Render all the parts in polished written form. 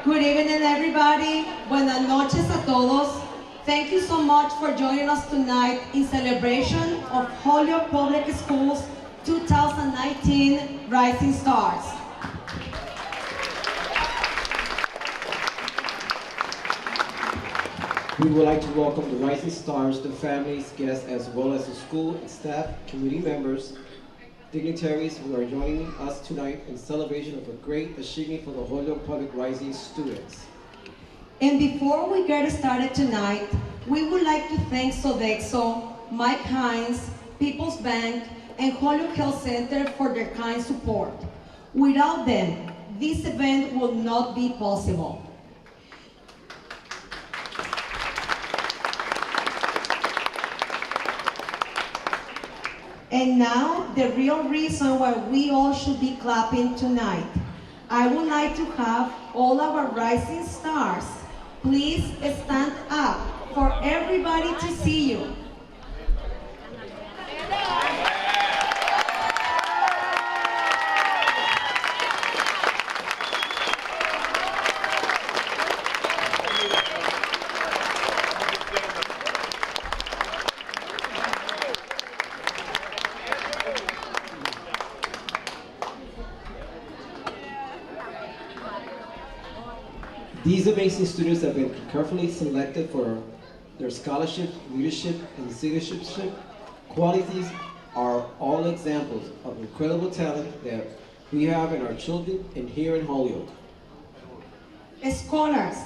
Good evening, everybody. Buenas noches a todos. Thank you so much for joining us tonight in celebration of Holyoke Public Schools 2019 Rising Stars. We would like to welcome the Rising Stars, the families, guests, as well as the school and staff, community members, dignitaries who are joining us tonight in celebration of a great achievement for the Holyoke Public Rising students. And before we get started tonight, we would like to thank Sodexo, Mike Hines, People's Bank, and Holyoke Health Center for their kind support. Without them, this event would not be possible. And now, the real reason why we all should be clapping tonight. I would like to have all our rising stars please stand up for everybody to see you. These amazing students have been carefully selected for their scholarship, leadership, and citizenship qualities are all examples of incredible talent that we have in our children and here in Holyoke. Scholars,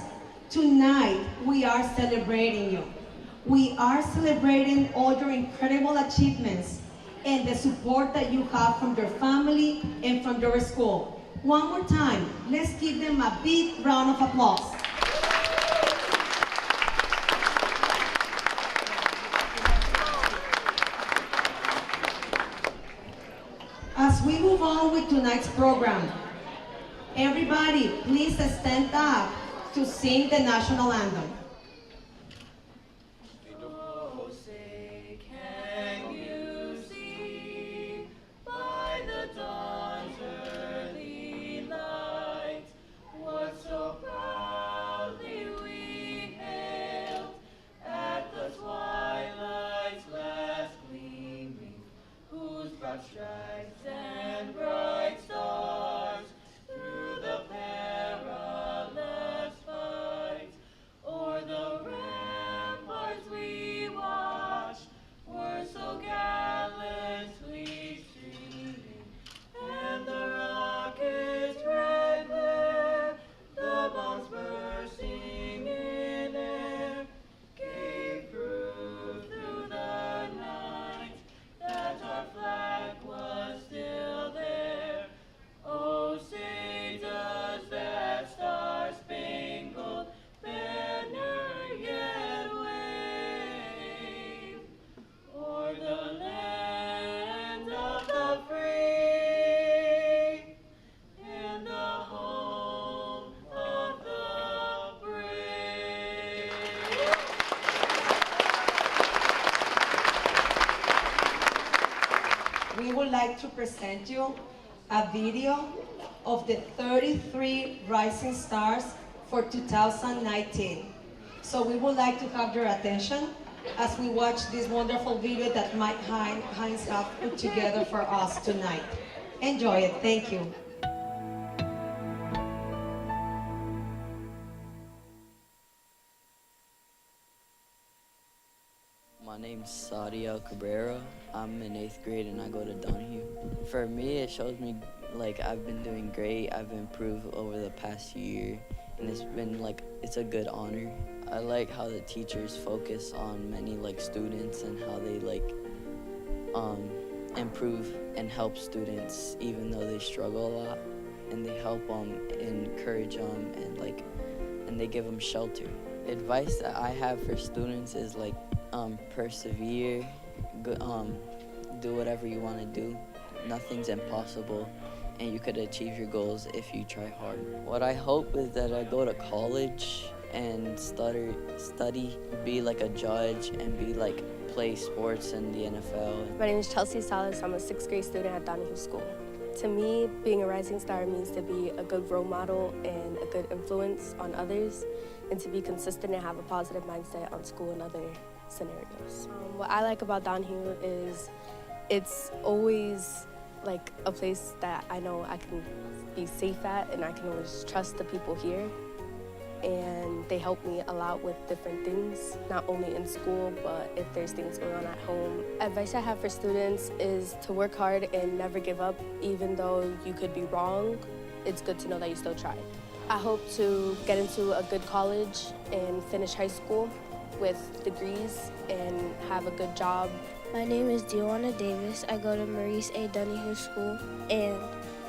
tonight we are celebrating you. We are celebrating all your incredible achievements and the support that you have from your family and from your school. One more time, let's give them a big round of applause. As we move on with tonight's program, everybody please stand up to sing the national anthem. Stripes and bright stars through the perilous fight, o'er the ramparts we watched were so gallantly streaming, and the rocket's red glare, the bombs bursting in air, gave proof through the night that our flag was still there. Oh, say does that star-spangled banner yet wave o'er the land of the free and the home of the brave. We would like to present you a video of the 33 rising stars for 2019. So we would like to have your attention as we watch this wonderful video that Mike Hines have put together for us tonight. Enjoy it. Thank you. My name's Sadia Cabrera. I'm in 8th grade and I go to Donahue. For me, it shows me like I've been doing great. I've improved over the past year and it's been like, it's a good honor. I like how the teachers focus on many like students and how they like improve and help students even though they struggle a lot, and they help them, encourage them, and they give them shelter. Advice that I have for students is like persevere, do whatever you want to do. Nothing's impossible, and you could achieve your goals if you try hard. What I hope is that I go to college and study, be like a judge, and play sports in the NFL. My name is Chelsea Salas. I'm a 6th grade student at Donahue School. To me, being a rising star means to be a good role model and a good influence on others, and to be consistent and have a positive mindset on school and other scenarios. What I like about Donahue is it's always like a place that I know I can be safe at, and I can always trust the people here. And they help me a lot with different things, not only in school, but if there's things going on at home. Advice I have for students is to work hard and never give up. Even though you could be wrong, it's good to know that you still tried. I hope to get into a good college and finish high school with degrees and have a good job. My name is Deanna Davis. I go to Maurice A. Donahue School, and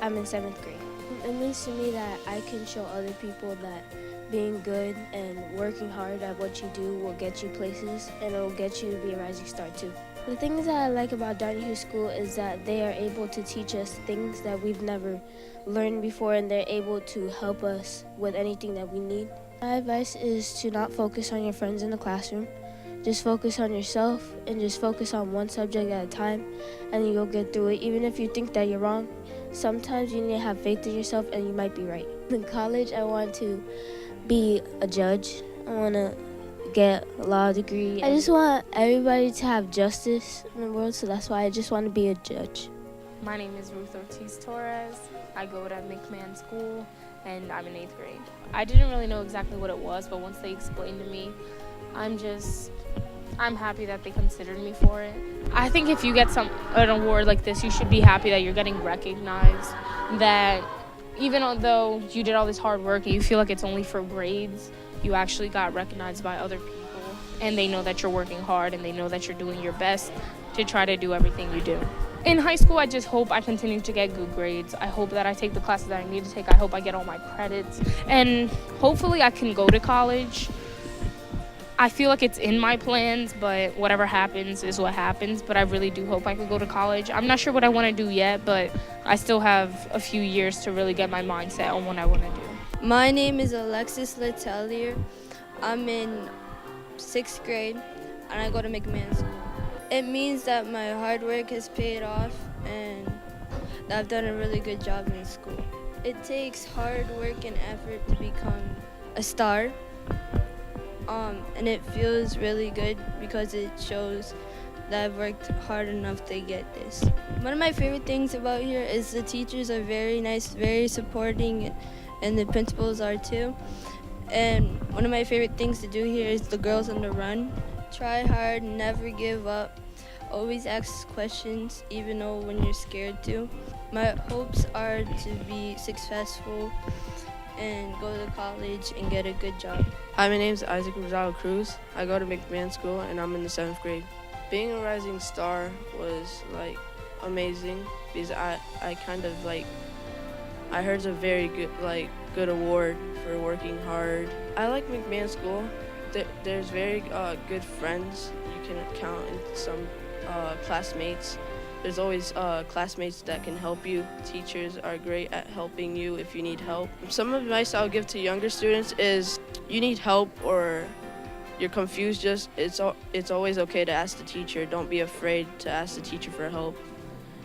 I'm in 7th grade. It means to me that I can show other people that being good and working hard at what you do will get you places, and it will get you to be a rising star too. The things that I like about Donahue School is that they are able to teach us things that we've never learned before, and they're able to help us with anything that we need. My advice is to not focus on your friends in the classroom. Just focus on yourself and just focus on one subject at a time, and you'll get through it. Even if you think that you're wrong, sometimes you need to have faith in yourself and you might be right. In college, I want to be a judge. I want to get a law degree. I just want everybody to have justice in the world, so that's why I just want to be a judge. My name is Ruth Ortiz Torres. I go to McMahon School, and I'm in 8th grade. I didn't really know exactly what it was, but once they explained to me, I'm happy that they considered me for it. I think if you get an award like this, you should be happy that you're getting recognized, that even though you did all this hard work and you feel like it's only for grades, you actually got recognized by other people, and they know that you're working hard and they know that you're doing your best to try to do everything you do. In high school, I just hope I continue to get good grades. I hope that I take the classes that I need to take. I hope I get all my credits, and hopefully I can go to college. I feel like it's in my plans, but whatever happens is what happens. But I really do hope I could go to college. I'm not sure what I want to do yet, but I still have a few years to really get my mindset on what I want to do. My name is Alexis Letelier. I'm in 6th grade, and I go to McMahon School. It means that my hard work has paid off and that I've done a really good job in school. It takes hard work and effort to become a star. And it feels really good because it shows that I've worked hard enough to get this. One of my favorite things about here is the teachers are very nice, very supporting, and the principals are too. And one of my favorite things to do here is the girls on the run. Try hard, never give up, always ask questions even though when you're scared to. My hopes are to be successful and go to college and get a good job. Hi, my name is Isaac Rosado Cruz. I go to McMahon School and I'm in the 7th grade. Being a rising star was amazing because I heard it's a very good award for working hard. I like McMahon School. There's very good friends. You can count in some classmates. There's always classmates that can help you. Teachers are great at helping you if you need help. Some advice I'll give to younger students is you need help or you're confused, it's always okay to ask the teacher. Don't be afraid to ask the teacher for help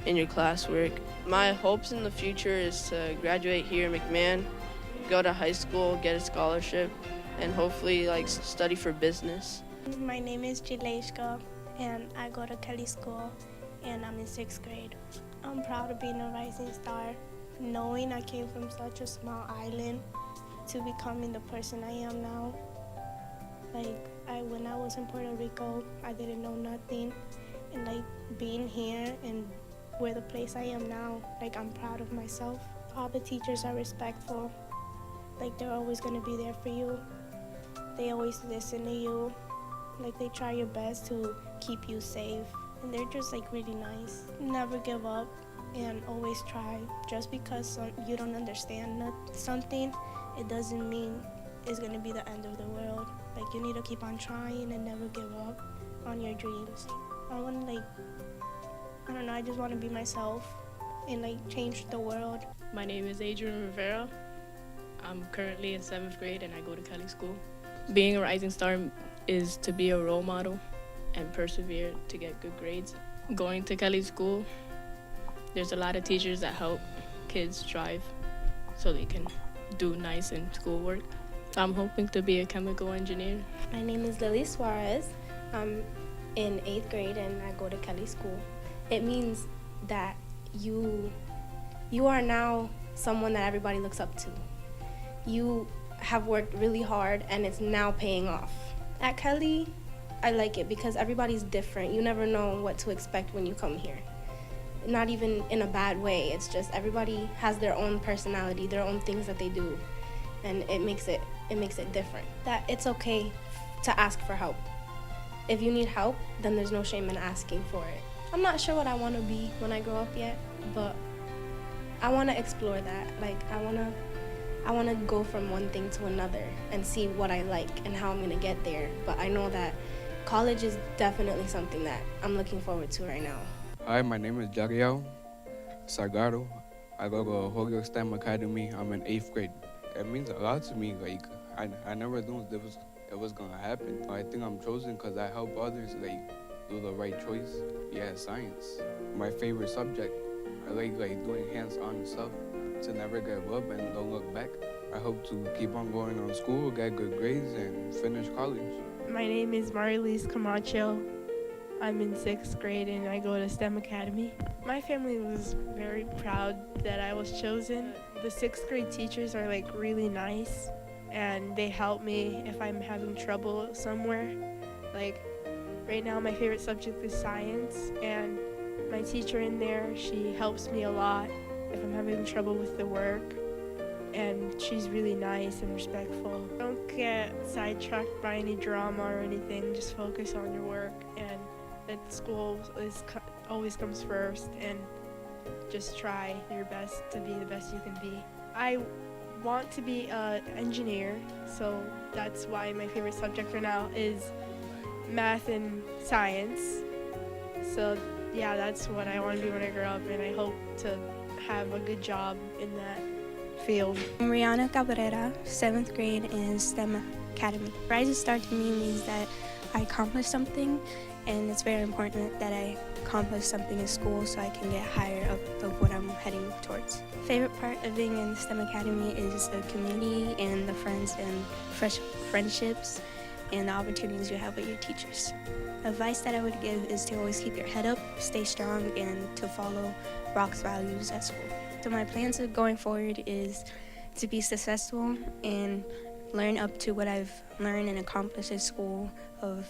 in your classwork. My hopes in the future is to graduate here in McMahon, go to high school, get a scholarship, and hopefully study for business. My name is Jileshka, and I go to Kelly School, and I'm in 6th grade. I'm proud of being a rising star, knowing I came from such a small island to becoming the person I am now. When I was in Puerto Rico, I didn't know nothing, and being here and where the place I am now, I'm proud of myself. All the teachers are respectful. They're always gonna be there for you. They always listen to you. They try your best to keep you safe. And they're just really nice. Never give up and always try. Just because you don't understand something, it doesn't mean it's gonna be the end of the world. You need to keep on trying and never give up on your dreams. I just want to be myself and change the world. My name is Adrian Rivera. I'm currently in 7th grade and I go to Kelly School. Being a rising star is to be a role model and persevere to get good grades. Going to Kelly School, there's a lot of teachers that help kids strive so they can do nice in schoolwork. I'm hoping to be a chemical engineer. My name is Lily Suarez. I'm in 8th grade and I go to Kelly School. It means that you are now someone that everybody looks up to. You have worked really hard and it's now paying off. At Kelly, I like it because everybody's different. You never know what to expect when you come here. Not even in a bad way. It's just everybody has their own personality, their own things that they do, and it makes it different. That it's okay to ask for help. If you need help, then there's no shame in asking for it. I'm not sure what I want to be when I grow up yet, but I want to explore that. Like I want to go from one thing to another and see what I like and how I'm going to get there. But I know that college is definitely something that I'm looking forward to right now. Hi, my name is Jariel Sargaro. I go to Holyoke STEM Academy. I'm in 8th grade. It means a lot to me. Like I never knew it was gonna happen. I think I'm chosen because I help others do the right choice. Yeah, science. My favorite subject. I like doing hands-on stuff to never give up and don't look back. I hope to keep on going on school, get good grades, and finish college. My name is Marilise Camacho. I'm in 6th grade and I go to STEM Academy. My family was very proud that I was chosen. The 6th grade teachers are really nice and they help me if I'm having trouble somewhere. Like right now my favorite subject is science and my teacher in there, she helps me a lot if I'm having trouble with the work. And she's really nice and respectful. Don't get sidetracked by any drama or anything, just focus on your work and that school always comes first and just try your best to be the best you can be. I want to be an engineer, so that's why my favorite subject for now is math and science. So yeah, that's what I want to be when I grow up and I hope to have a good job in that field. I'm Rihanna Cabrera, 7th grade in STEM Academy. Rising Star to me means that I accomplished something, and it's very important that I accomplish something in school so I can get higher up of what I'm heading towards. Favorite part of being in STEM Academy is the community and the friends and fresh friendships and the opportunities you have with your teachers. Advice that I would give is to always keep your head up, stay strong, and to follow Rock's values at school. So my plans of going forward is to be successful and learn up to what I've learned and accomplished at school of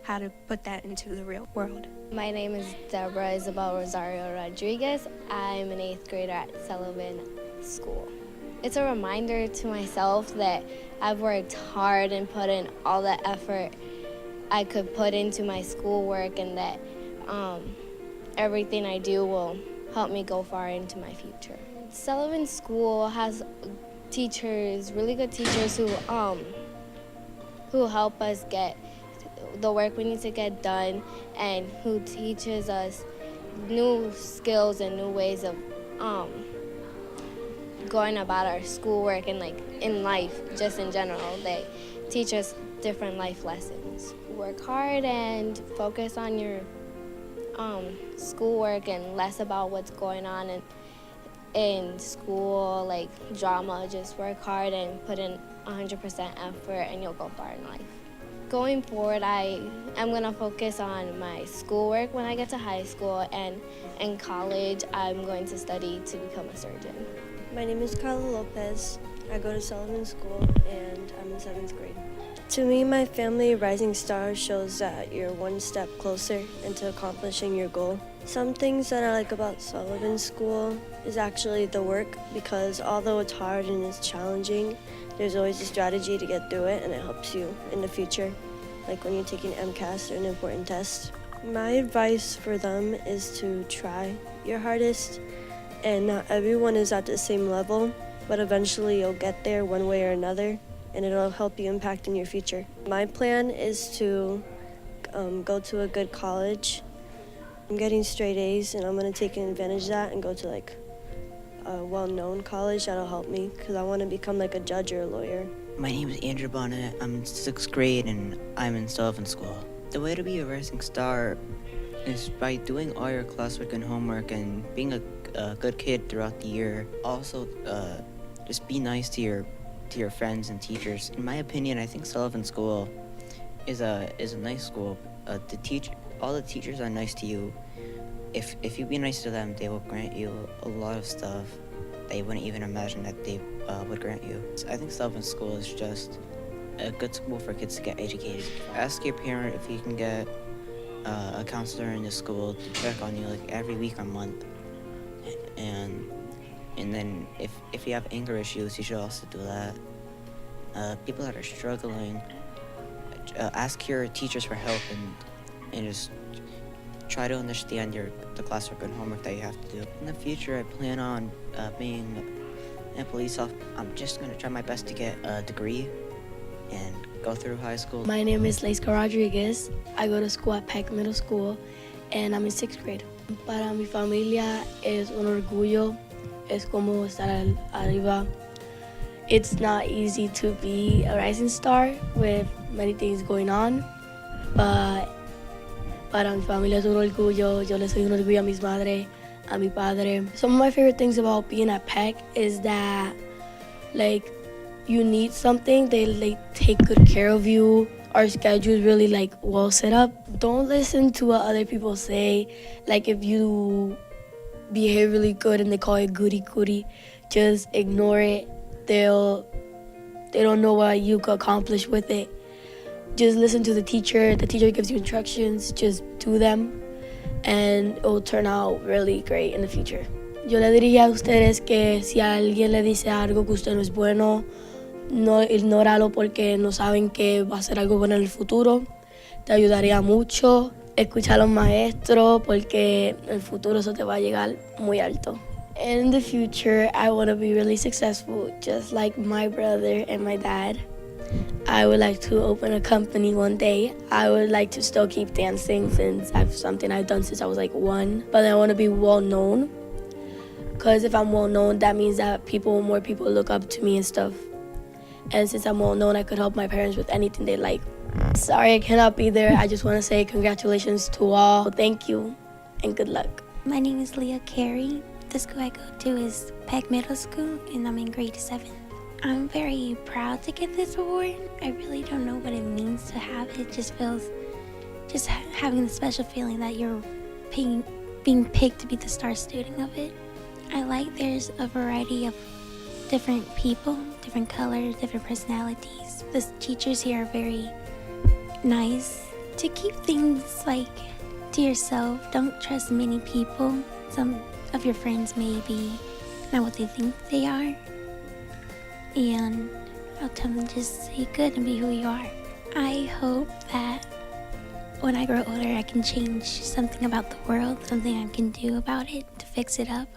how to put that into the real world. My name is Deborah Isabel Rosario Rodriguez. I'm an 8th grader at Sullivan School. It's a reminder to myself that I've worked hard and put in all the effort I could put into my schoolwork and that everything I do will help me go far into my future. Sullivan School has teachers, really good teachers who help us get the work we need to get done and who teaches us new skills and new ways of going about our schoolwork and in life, just in general. They teach us different life lessons. Work hard and focus on your schoolwork and less about what's going on in school, like drama. Just work hard and put in 100% effort and you'll go far in life. Going forward, I am going to focus on my schoolwork when I get to high school, and in college, I'm going to study to become a surgeon. My name is Carla Lopez. I go to Sullivan School, and I'm in 7th grade. To me, my family Rising Star shows that you're one step closer into accomplishing your goal. Some things that I like about Sullivan School is actually the work, because although it's hard and it's challenging, there's always a strategy to get through it, and it helps you in the future, like when you're taking MCAS or an important test. My advice for them is to try your hardest, and not everyone is at the same level, but eventually you'll get there one way or another, and it'll help you impact in your future. My plan is to go to a good college. I'm getting straight A's, and I'm going to take advantage of that and go to a well-known college that'll help me, because I want to become a judge or a lawyer. My name is Andrew Bonnet. I'm in 6th grade and I'm in Sullivan School. The way to be a rising star is by doing all your classwork and homework and being a good kid throughout the year. Also, just be nice to your friends and teachers. In my opinion, I think Sullivan School is a nice school. All the teachers are nice to you. If you be nice to them, they will grant you a lot of stuff that you wouldn't even imagine that they would grant you. I think Sullivan School is just a good school for kids to get educated. Ask your parent if you can get a counselor in the school to check on you like every week or month. And then if you have anger issues, you should also do that. People that are struggling, ask your teachers for help and just try to understand the classwork and homework that you have to do. In the future, I plan on being a police officer. I'm just gonna try my best to get a degree and go through high school. My name is Leisca Rodriguez. I go to school at Peck Middle School, and I'm in 6th grade. Para mi familia es un orgullo, es como estar arriba. It's not easy to be a rising star with many things going on, but para mi familia es un orgullo. Yo le soy un orgullo a mis madres, a mi padre. Some of my favorite things about being at Peck is that, like, you need something, they take good care of you. Our schedule is really well set up. Don't listen to what other people say. Like, if you behave really good and they call it goody, just ignore it. They don't know what you could accomplish with it. Just listen to the teacher. The teacher gives you instructions, just do them, and it will turn out really great in the future. Yo le diría a ustedes que si alguien le dice algo que usted no es bueno, no ignóralo porque no saben que va a ser algo bueno en el futuro. Te ayudaría mucho. Escucha a los maestros porque en el futuro eso te va a llegar muy alto. In the future, I want to be really successful, just like my brother and my dad. I would like to open a company one day. I would like to still keep dancing since something I've done since I was 1. But I want to be well known. Because if I'm well known, that means that more people look up to me and stuff. And since I'm well known, I could help my parents with anything they like. Sorry I cannot be there. I just want to say congratulations to all. Thank you and good luck. My name is Leah Carey. The school I go to is Peck Middle School, and I'm in grade 7. I'm very proud to get this award. I really don't know what it means to have it. It just feels, having the special feeling that you're being picked to be the star student of it. I like there's a variety of different people, different colors, different personalities. The teachers here are very nice. To keep things to yourself, don't trust many people. Some of your friends may be not what they think they are. And I'll tell them just stay good and be who you are. I hope that when I grow older, I can change something about the world, something I can do about it to fix it up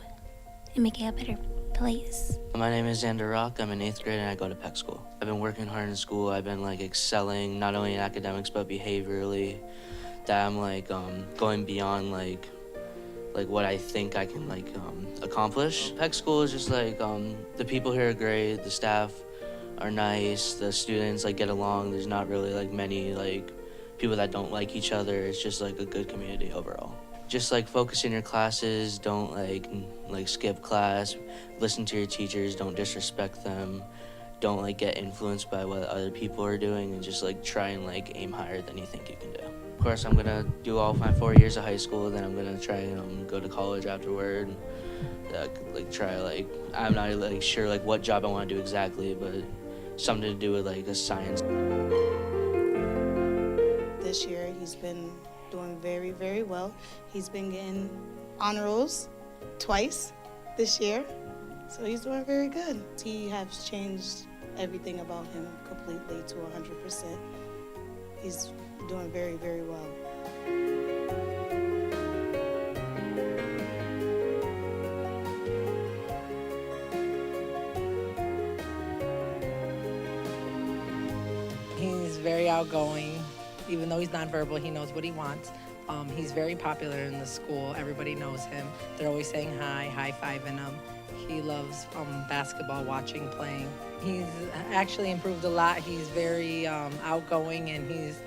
and make it a better place. My name is Xander Rock. I'm in 8th grade and I go to Peck School. I've been working hard in school. I've been excelling, not only in academics, but behaviorally. That I'm going beyond what I think I can accomplish. Peck School is just the people here are great, the staff are nice, the students get along. There's not really many people that don't like each other. It's just a good community overall. Just focus in your classes, don't skip class, listen to your teachers, don't disrespect them, don't get influenced by what other people are doing, and just try and aim higher than you think you can do. Of course, I'm gonna do all my 4 years of high school, then I'm gonna try and go to college afterward. I'm not sure what job I want to do exactly, but something to do with a science. This year he's been doing very, very well. He's been getting honor rolls twice this year, so he's doing very good. He has changed everything about him completely to 100%. He's doing very, very well. He's very outgoing. Even though he's nonverbal, he knows what he wants. He's very popular in the school. Everybody knows him. They're always saying hi, high-fiving him. He loves basketball, watching, playing. He's actually improved a lot. He's very outgoing, and he's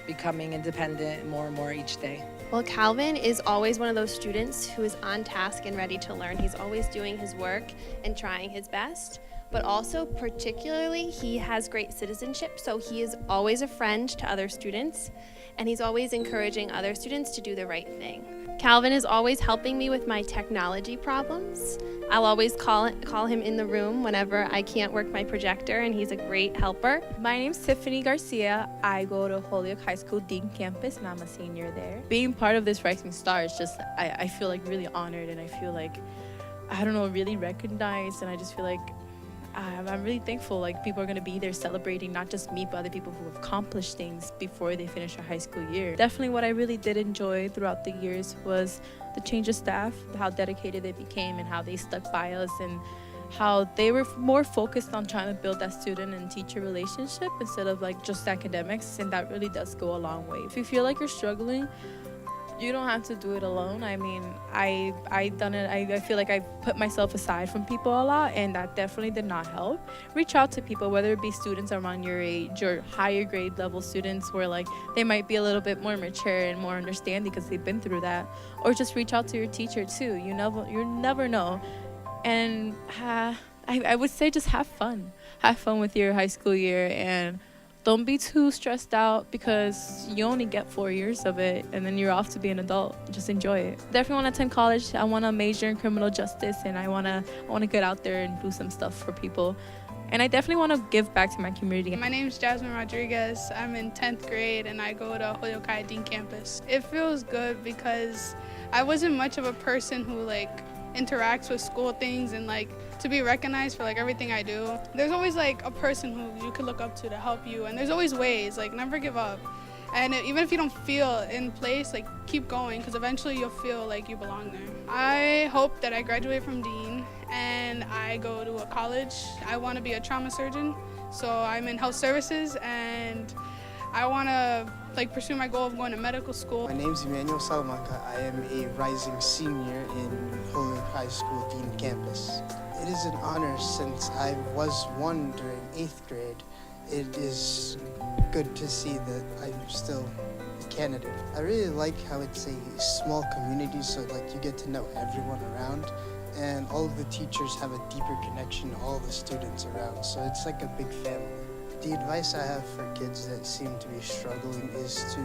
becoming independent more and more each day. Well, Calvin is always one of those students who is on task and ready to learn. He's always doing his work and trying his best, but also particularly he has great citizenship, so he is always a friend to other students, and he's always encouraging other students to do the right thing. Calvin is always helping me with my technology problems. I'll always call him in the room whenever I can't work my projector, and he's a great helper. My name's Tiffany Garcia. I go to Holyoke High School Dean Campus, and I'm a senior there. Being part of this Rising Star is just, I feel like really honored, and I feel like, I don't know, really recognized, and I just feel like I'm really thankful, like people are going to be there celebrating not just me, but other people who have accomplished things before they finish their high school year. Definitely what I really did enjoy throughout the years was the change of staff, how dedicated they became and how they stuck by us, and how they were more focused on trying to build that student and teacher relationship instead of like just academics, and that really does go a long way. If you feel like you're struggling, you don't have to do it alone. I mean, I done it. I feel like I put myself aside from people a lot, and that definitely did not help. Reach out to people, whether it be students around your age or higher grade level students where like they might be a little bit more mature and more understanding because they've been through that, or just reach out to your teacher too. You never know. And I would say just have fun with your high school year, and don't be too stressed out because you only get 4 years of it and then you're off to be an adult. Just enjoy it. Definitely want to attend college. I want to major in criminal justice, and I want to get out there and do some stuff for people. And I definitely want to give back to my community. My name is Jasmine Rodriguez. I'm in 10th grade and I go to Holyoke High Dean Campus. It feels good because I wasn't much of a person who like interacts with school things, and like to be recognized for like everything I do. There's always like a person who you can look up to help you, and there's always ways, like never give up. And even if you don't feel in place, like keep going, because eventually you'll feel like you belong there. I hope that I graduate from Dean and I go to a college. I want to be a trauma surgeon, so I'm in health services, and I want to like pursue my goal of going to medical school. My name's Emmanuel Salamanca. I am a rising senior in Holyoke High School Dean Campus. It is an honor since I was one during 8th grade. It is good to see that I'm still a candidate. I really like how it's a small community, so like you get to know everyone around, and all of the teachers have a deeper connection to all the students around, so it's like a big family. The advice I have for kids that seem to be struggling is to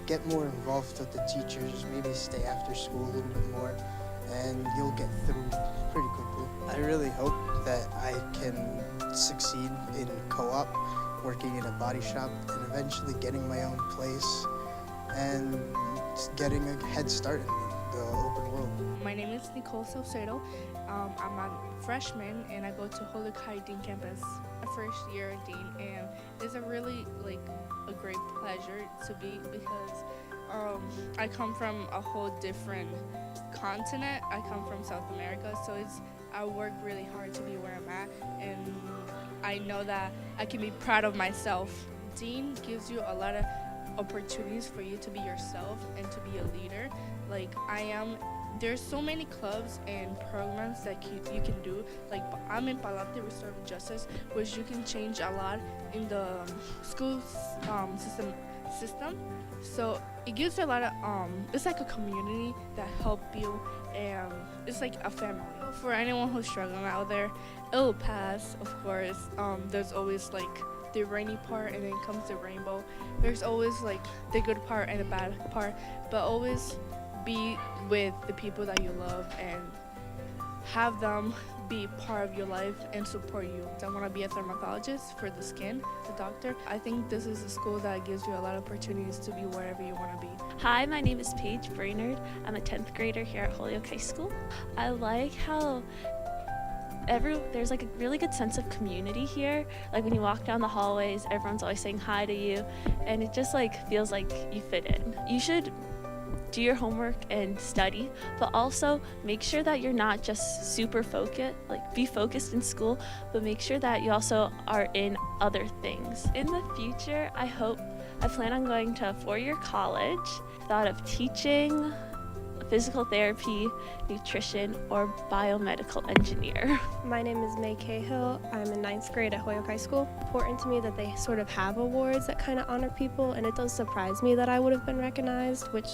get more involved with the teachers, maybe stay after school a little bit more, and you'll get through pretty quickly. I really hope that I can succeed in co-op, working in a body shop, and eventually getting my own place and getting a head start in the open world. My name is Nicole Salcedo. I'm a freshman and I go to Holyoke High Dean Campus. My first year at Dean, and it's a really a great pleasure to be, because I come from a whole different continent. I come from South America, so I work really hard to be where I'm at, and I know that I can be proud of myself. Dean gives you a lot of opportunities for you to be yourself and to be a leader. Like I am. There's so many clubs and programs that you can do. Like I'm in Palante Restorative Justice, which you can change a lot in the school system. So it gives you a lot of it's like a community that help you, and it's like a family. For anyone who's struggling out there, it'll pass, of course. There's always like the rainy part, and then comes the rainbow. There's always like the good part and the bad part, but always be with the people that you love and have them be part of your life and support you. I want to be a dermatologist for the skin, the doctor. I think this is a school that gives you a lot of opportunities to be wherever you want to be. Hi, my name is Paige Brainerd. I'm a 10th grader here at Holyoke High School. I like how there's like a really good sense of community here. Like when you walk down the hallways, everyone's always saying hi to you, and it just like feels like you fit in. You should do your homework and study, but also make sure that you're not just super focused, like be focused in school, but make sure that you also are in other things. In the future, I plan on going to a 4-year college. Thought of teaching, physical therapy, nutrition, or biomedical engineer. My name is May Cahill. I'm in 9th grade at Holyoke High School. Important to me that they sort of have awards that kind of honor people, and it does surprise me that I would have been recognized, which,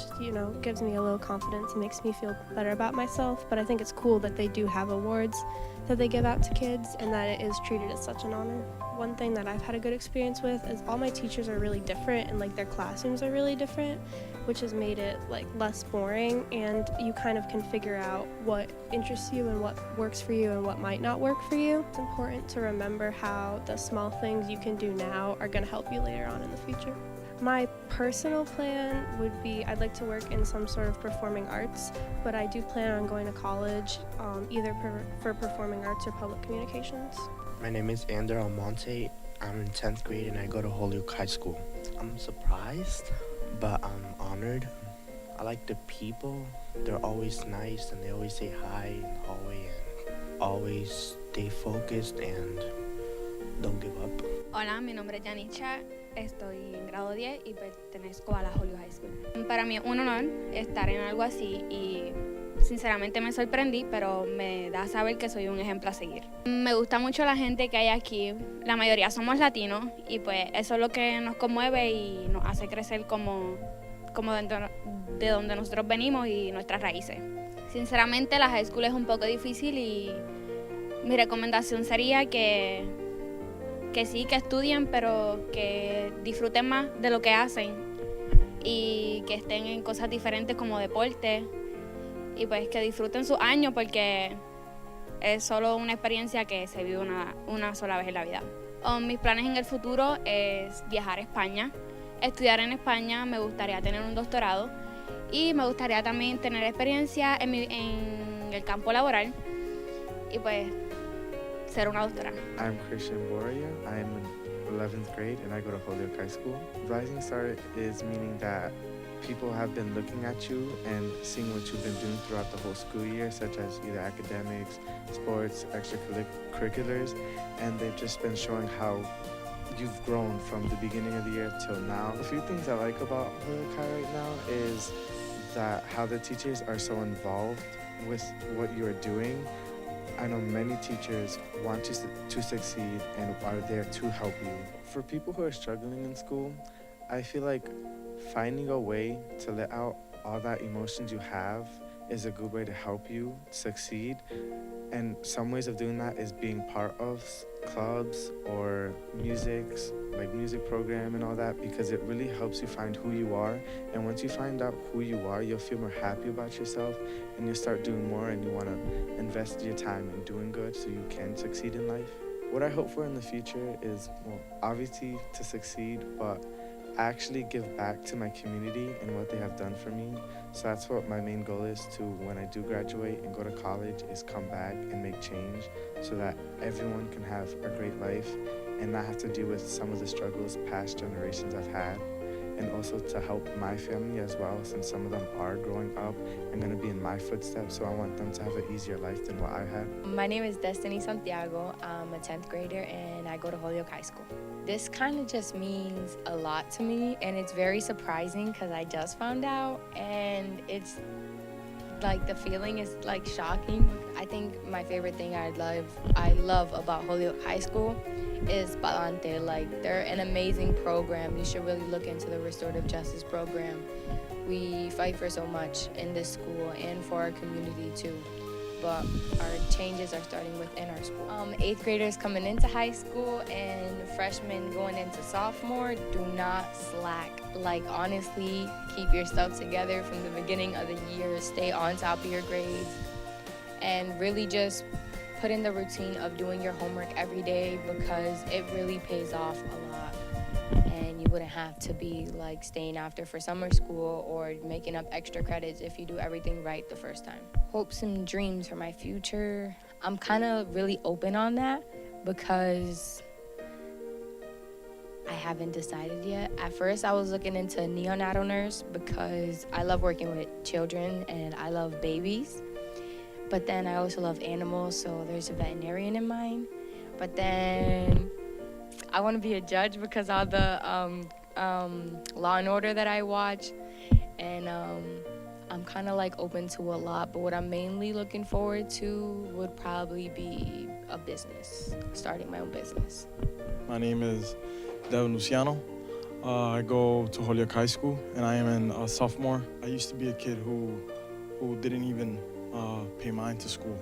gives me a little confidence and makes me feel better about myself. But I think it's cool that they do have awards that they give out to kids and that it is treated as such an honor. One thing that I've had a good experience with is all my teachers are really different and their classrooms are really different, which has made it less boring, and you kind of can figure out what interests you and what works for you and what might not work for you. It's important to remember how the small things you can do now are going to help you later on in the future. My personal plan would be I'd like to work in some sort of performing arts, but I do plan on going to college, either for performing arts or public communications. My name is Ander Almonte. I'm in 10th grade and I go to Holyoke High School. I'm surprised, but I'm honored. I like the people. They're always nice and they always say hi in the hallway and always stay focused and don't give up. Hola, mi nombre es Yanisha. Estoy en grado 10 y pertenezco a la Holyoke High School. Para mí es un honor estar en algo así y sinceramente me sorprendí, pero me da saber que soy un ejemplo a seguir. Me gusta mucho la gente que hay aquí. La mayoría somos latinos y pues eso es lo que nos conmueve y nos hace crecer como de donde nosotros venimos y nuestras raíces. Sinceramente la high school es un poco difícil y mi recomendación sería que sí, que estudien, pero que disfruten más de lo que hacen y que estén en cosas diferentes como deporte y pues que disfruten su año porque es solo una experiencia que se vive una sola vez en la vida. Mis planes en el futuro es viajar a España, estudiar en España, me gustaría tener un doctorado y me gustaría también tener experiencia en el campo laboral y pues ser una doctora. I'm Christian Boria. I'm in 11th grade and I go to Holyoke High School. Rising Star is meaning that people have been looking at you and seeing what you've been doing throughout the whole school year, such as either academics, sports, extracurriculars, and they've just been showing how you've grown from the beginning of the year till now. A few things I like about Holyoke High right now is that how the teachers are so involved with what you're doing. I know many teachers want you to succeed and are there to help you. For people who are struggling in school, I feel like finding a way to let out all that emotions you have is a good way to help you succeed. And some ways of doing that is being part of clubs or music program and all that, because it really helps you find who you are. And once you find out who you are, you'll feel more happy about yourself and you'll start doing more and you want to invest your time in doing good so you can succeed in life. What I hope for in the future is, well, obviously to succeed, but actually give back to my community and what they have done for me. So that's what my main goal is, to when I do graduate and go to college, is come back and make change so that everyone can have a great life and not have to deal with some of the struggles past generations have had. And also to help my family as well, since some of them are growing up and going to be in my footsteps, so I want them to have an easier life than what I had. My name is Destiny Santiago. I'm a 10th grader and I go to Holyoke High School. This kind of just means a lot to me, and it's very surprising because I just found out, and it's the feeling is shocking. I think my favorite thing I love about Holyoke High School is Palante. They're an amazing program. You should really look into the restorative justice program. We fight for so much in this school and for our community too, but our changes are starting within our school. 8th graders coming into high school and freshmen going into sophomore, do not slack. Honestly, keep your stuff together from the beginning of the year. Stay on top of your grades and really just put in the routine of doing your homework every day, because it really pays off a lot. And you wouldn't have to be staying after for summer school or making up extra credits if you do everything right the first time. Hopes and dreams for my future. I'm kind of really open on that because I haven't decided yet. At first, I was looking into neonatal nurse because I love working with children and I love babies. But then I also love animals, so there's a veterinarian in mind. But then I want to be a judge because all the Law and Order that I watch, and I'm kind of like open to a lot, but what I'm mainly looking forward to would probably be a business, starting my own business. My name is Devin Luciano. I go to Holyoke High School, and I am a sophomore. I used to be a kid who didn't even pay mind to school,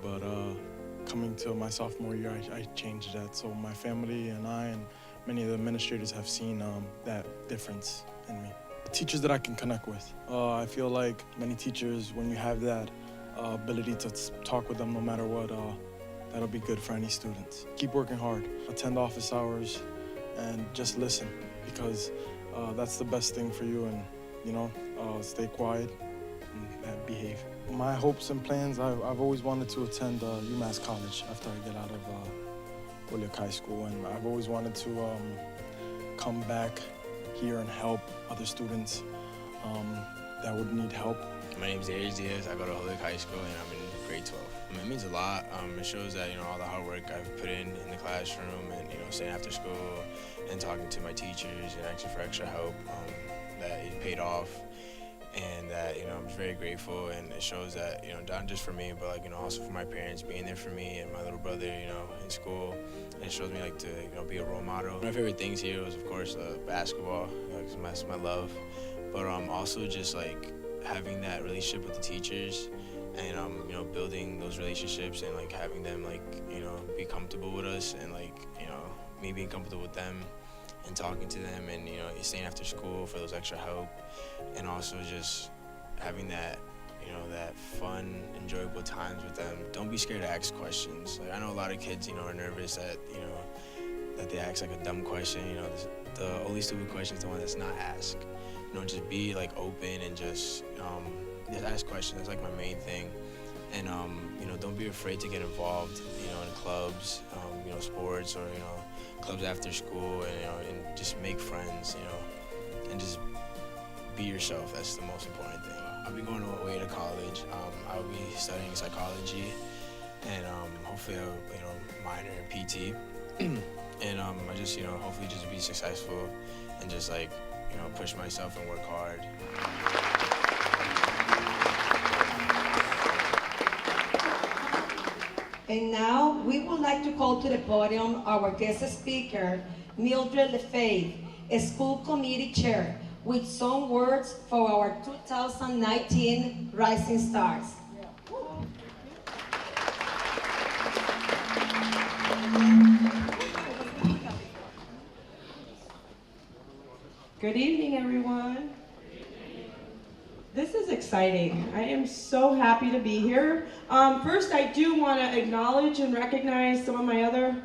but coming to my sophomore year, I changed that. So my family and I and many of the administrators have seen that difference in me. Teachers that I can connect with. I feel like many teachers, when you have that ability to talk with them no matter what, that'll be good for any students. Keep working hard, attend office hours, and just listen, because that's the best thing for you, and stay quiet and behave. My hopes and plans, I've always wanted to attend UMass College after I get out of Holyoke High School, and I've always wanted to come back here and help other students that would need help. My name is Aries Diaz. I go to Holyoke High School, and I'm in grade 12. It means a lot. It shows that all the hard work I've put in the classroom, and staying after school and talking to my teachers and asking for extra help, that it paid off, and that I'm very grateful. And it shows that not just for me, but also for my parents being there for me and my little brother in school. And it shows me to be a role model. My favorite things here was, of course, basketball. That's my love, but also just having that relationship with the teachers, and building those relationships, and having them be comfortable with us, and me being comfortable with them and talking to them, and staying after school for those extra help, and also just having that that fun, enjoyable times with them. Don't be scared to ask questions. I know a lot of kids are nervous that that they ask a dumb question. The only stupid question is the one that's not asked. Just be open and just ask questions. That's my main thing. And don't be afraid to get involved in clubs, sports, or clubs after school, and just make friends, and just be yourself. That's the most important thing. I'll be going away to college. I'll be studying psychology, and hopefully I'll minor in PT. And I just hopefully just be successful, and just push myself and work hard. And now we would like to call to the podium our guest speaker, Mildred Lefebvre, a school committee chair, with some words for our 2019 Rising Stars. Good evening, everyone. This is exciting. I am so happy to be here. First, I do want to acknowledge and recognize some of my other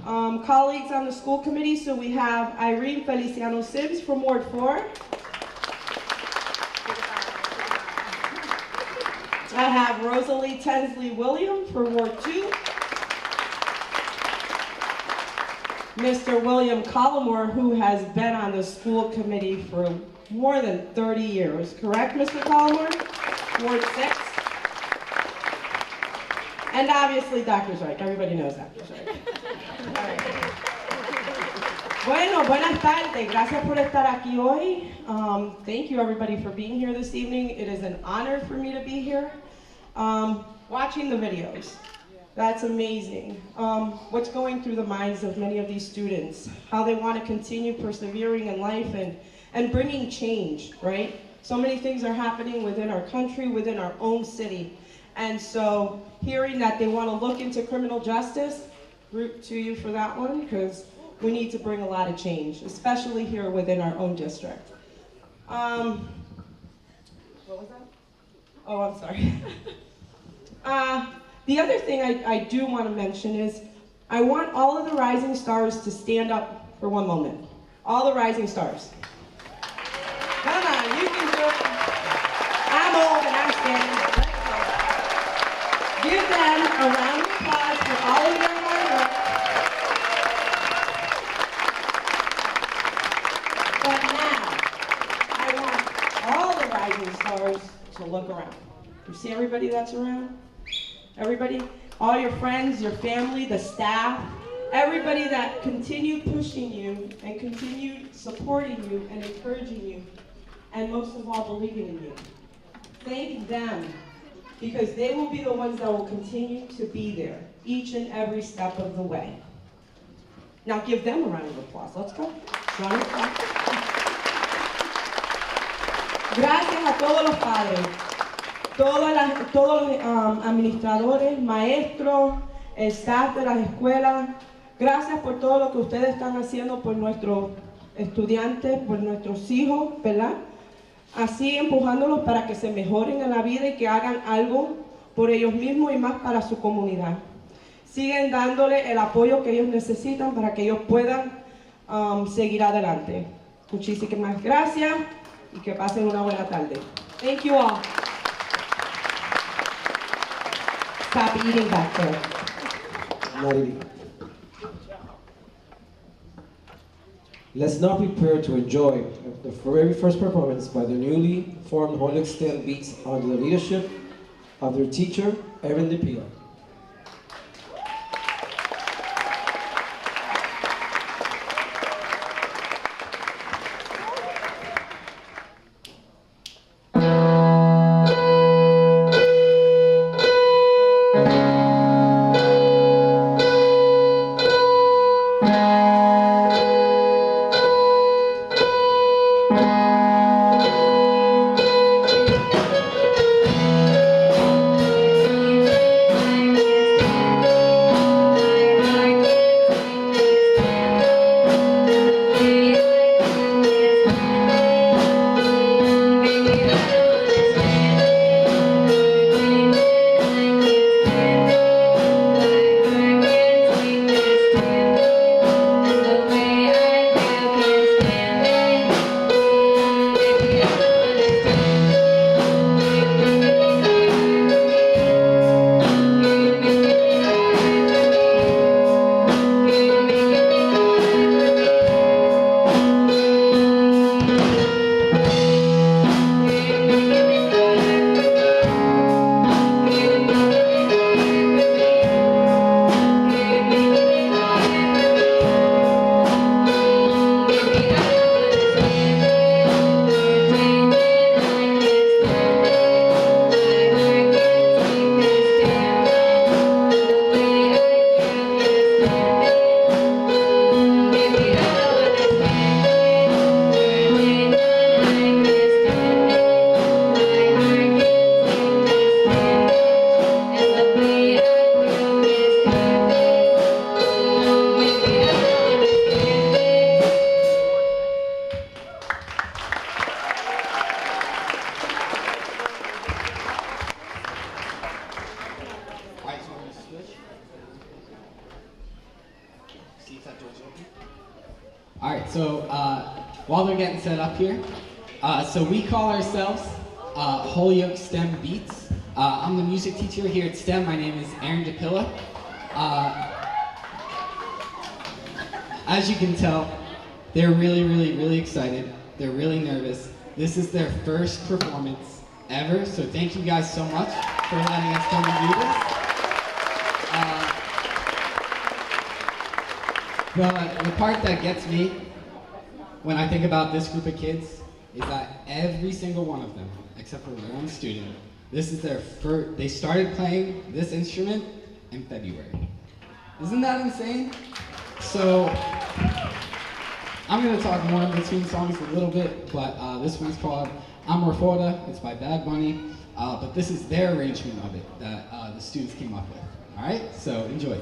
colleagues on the school committee. So we have Irene Feliciano Sims from Ward 4. I have Rosalie Tensley Williams for Ward 2. Mr. William Collmore, who has been on the school committee for more than 30 years. Correct, Mr. Collmore? Ward 6. And obviously, Dr. Zoik. Everybody knows Dr. Zoik. Bueno, buenas tardes. Gracias por estar aquí hoy. Thank you, everybody, for being here this evening. It is an honor for me to be here. Watching the videos. That's amazing. What's going through the minds of many of these students, how they want to continue persevering in life and bringing change, right? So many things are happening within our country, within our own city. And so hearing that they want to look into criminal justice, root to you for that one, because we need to bring a lot of change, especially here within our own district. What was that? Oh, I'm sorry. The other thing I do want to mention is I want all of the Rising Stars to stand up for one moment. All the Rising Stars. Come on, you can do it. I'm old and I'm standing. Give them a round of applause for all of their hard work. But now, I want all the Rising Stars to look around. You see everybody that's around? Everybody, all your friends, your family, the staff, everybody that continued pushing you and continued supporting you and encouraging you, and most of all, believing in you. Thank them, because they will be the ones that will continue to be there each and every step of the way. Now give them a round of applause. Let's go. Round of applause. Gracias a todos los padres, todos los administradores, maestros, el staff de las escuelas. Gracias por todo lo que ustedes están haciendo por nuestros estudiantes, por nuestros hijos, ¿verdad? Así empujándolos para que se mejoren en la vida y que hagan algo por ellos mismos y más para su comunidad. Siguen dándole el apoyo que ellos necesitan para que ellos puedan seguir adelante. Muchísimas gracias y que pasen una buena tarde. Thank you all. Stop eating back there. Not eating. Let's now prepare to enjoy the very first performance by the newly formed Holyoke STEM Beats under the leadership of their teacher, Erin DePia. Alright, so while they're getting set up here, so we call ourselves Holyoke STEM Beats. I'm the music teacher here at STEM. My name is Erin DePilla. As you can tell, they're really excited. They're really nervous. This is their first performance ever, so thank you guys so much for letting us come and do this. The part that gets me when I think about this group of kids is that every single one of them, except for one student, this is their first, they started playing this instrument in February. Isn't that insane? So, I'm going to talk more in between songs a little bit, but this one's called Amor Fora. It's by Bad Bunny, but this is their arrangement of it that the students came up with. All right, so enjoy.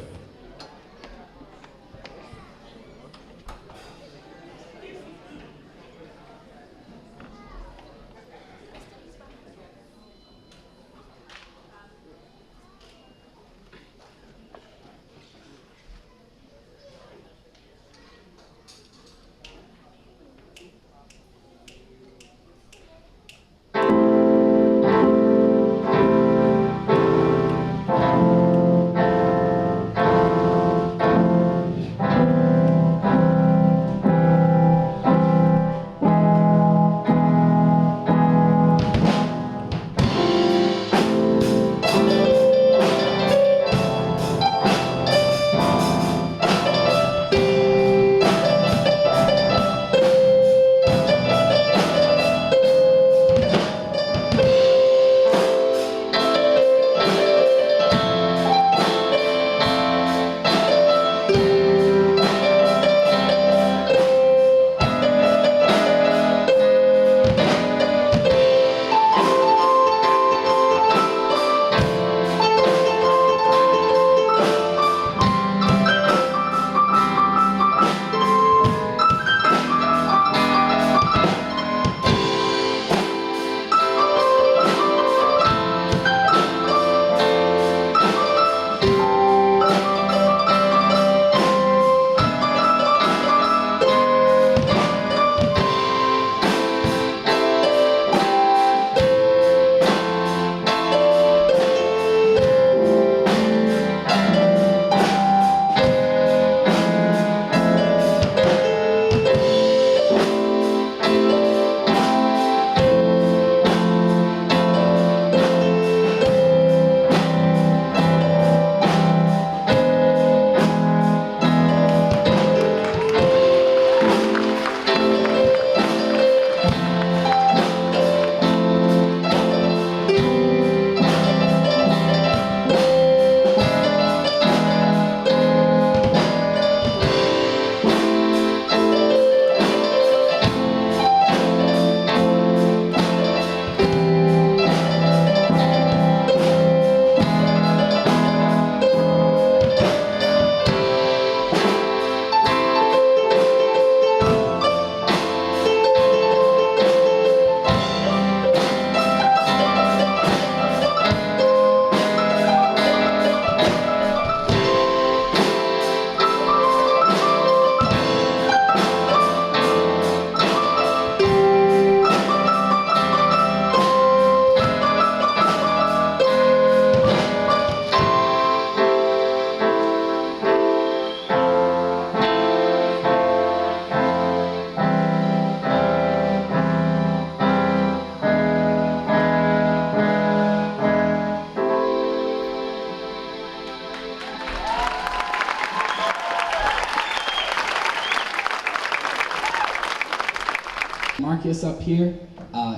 Marcus up here,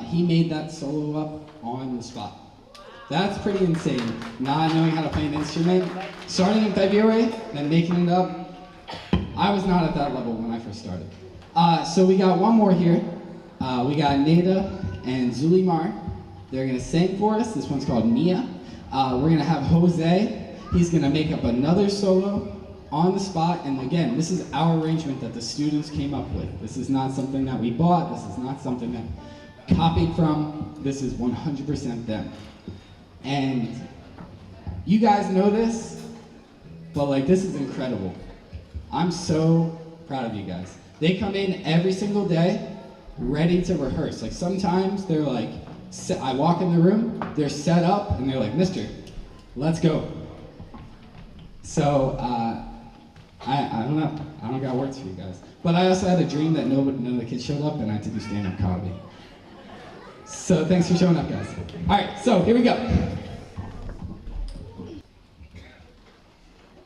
he made that solo up on the spot. That's pretty insane. Not knowing how to play an instrument, starting in February, then making it up. I was not at that level when I first started. So we got one more here. We got Neda and Zulimar. They're gonna sing for us. This one's called Mia. We're gonna have Jose. He's gonna make up another solo on the spot. And again, this is our arrangement that the students came up with. This is not something that we bought. This is not something that we copied from. This is 100% them. And you guys know this, but like this is incredible. I'm so proud of you guys. They come in every single day ready to rehearse. Like sometimes they're like, I walk in the room, they're set up, and they're like, "Mister, let's go." So I don't know. I don't got words for you guys. But I also had a dream that none of the kids showed up, and I had to do stand-up comedy. So thanks for showing up, guys. All right, so here we go.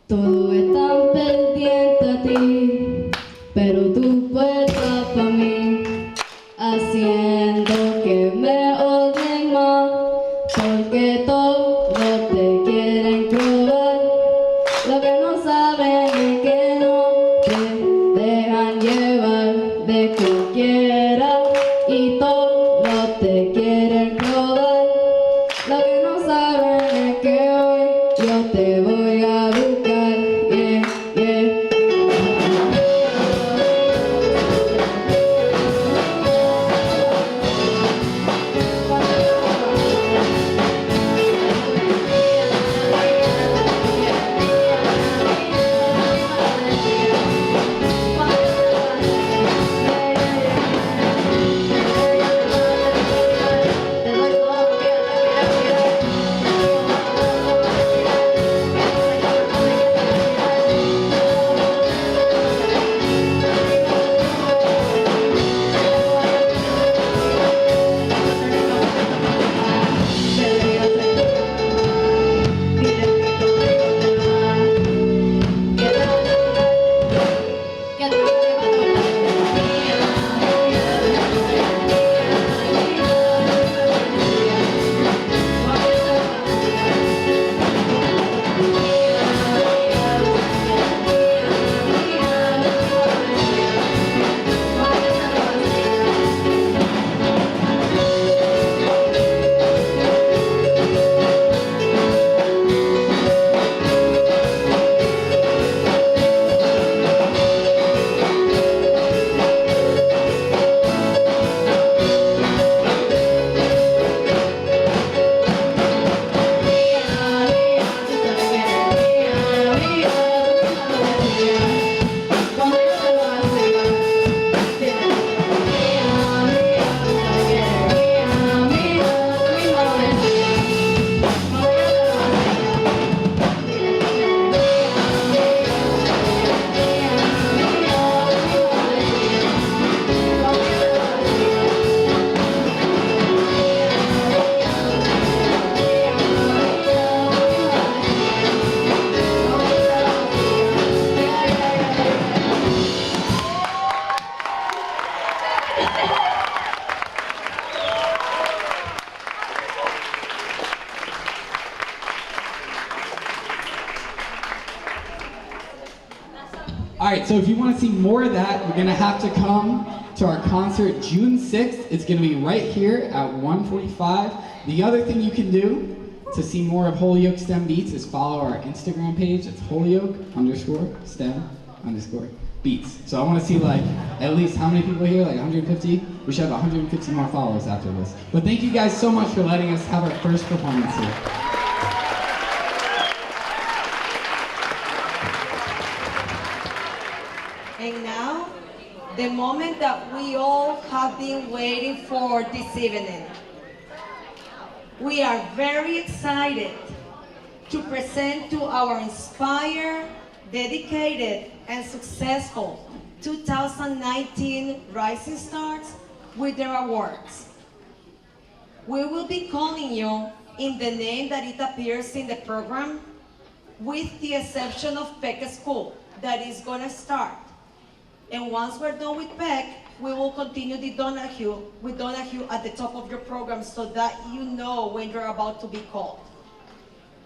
Todo es tan pendiente a ti, pero tú puestas para mí, haciendo que me odien más, porque todos te quieren probar, lo que no saben es que no te dejan llevar de cualquiera, y todos te quieren probar, lo que no saben es que hoy yo te voy a buscar. All right, so if you want to see more of that, you're going to have to come to our concert June 6th. It's going to be right here at 1:45. The other thing you can do to see more of Holyoke STEM Beats is follow our Instagram page. It's Holyoke_STEM_Beats. So I want to see like at least how many people here, like 150? We should have 150 more followers after this. But thank you guys so much for letting us have our first performance here. And now, the moment that we all have been waiting for this evening. We are very excited to present to our inspired, dedicated, and successful 2019 Rising Stars with their awards. We will be calling you in the name that it appears in the program, with the exception of Peck School, that is going to start. And once we're done with Peck, we will continue the Donahue with Donahue at the top of your program so that you know when you're about to be called.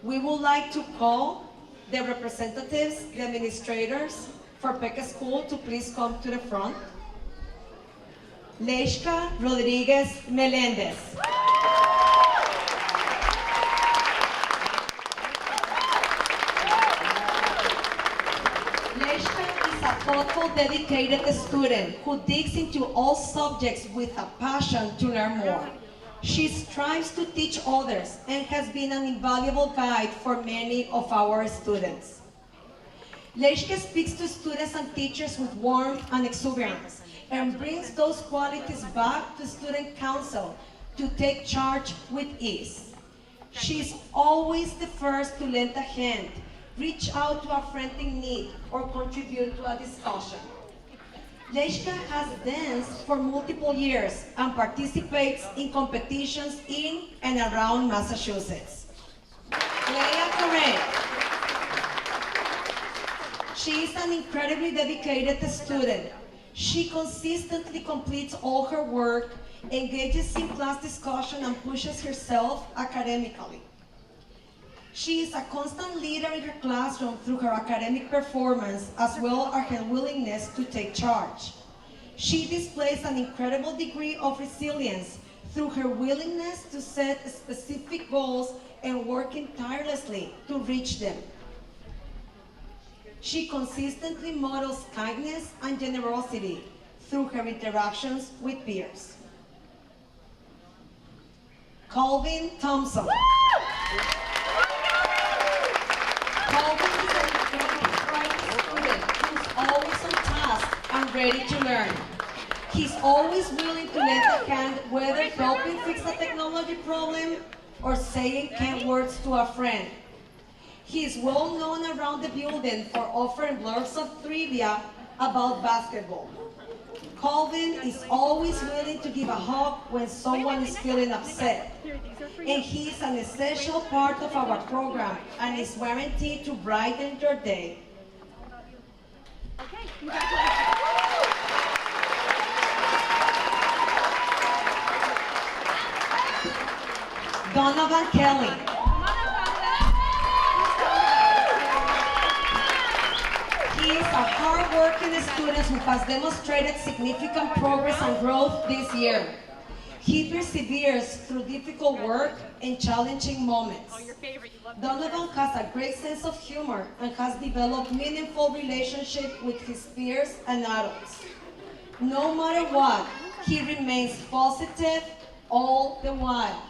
We would like to call the representatives, the administrators for Peck School to please come to the front. Leishka Rodriguez Melendez. Leishka is a thoughtful, dedicated student who digs into all subjects with a passion to learn more. She strives to teach others and has been an invaluable guide for many of our students. Leishka speaks to students and teachers with warmth and exuberance and brings those qualities back to student council to take charge with ease. She's always the first to lend a hand, reach out to a friend in need, or contribute to a discussion. Leishka has danced for multiple years and participates in competitions in and around Massachusetts. Leia Correa. She is an incredibly dedicated student. She consistently completes all her work, engages in class discussion, and pushes herself academically. She is a constant leader in her classroom through her academic performance as well as her willingness to take charge. She displays an incredible degree of resilience through her willingness to set specific goals and working tirelessly to reach them. She consistently models kindness and generosity through her interactions with peers. Colvin Thompson. Colvin is an incredibly bright student who's always on task and ready to learn. He's always willing to lend a hand, whether helping fix a technology problem or saying kind words to a friend. He is well known around the building for offering blurbs of trivia about basketball. Colvin is always willing to give a hug when someone is feeling upset. And he is an essential part of our program and is guaranteed to brighten your day. Donovan Kelly. He is a hard-working student who has demonstrated significant progress and growth this year. He perseveres through difficult work and challenging moments. Donovan has a great sense of humor and has developed meaningful relationships with his peers and adults. No matter what, he remains positive all the while.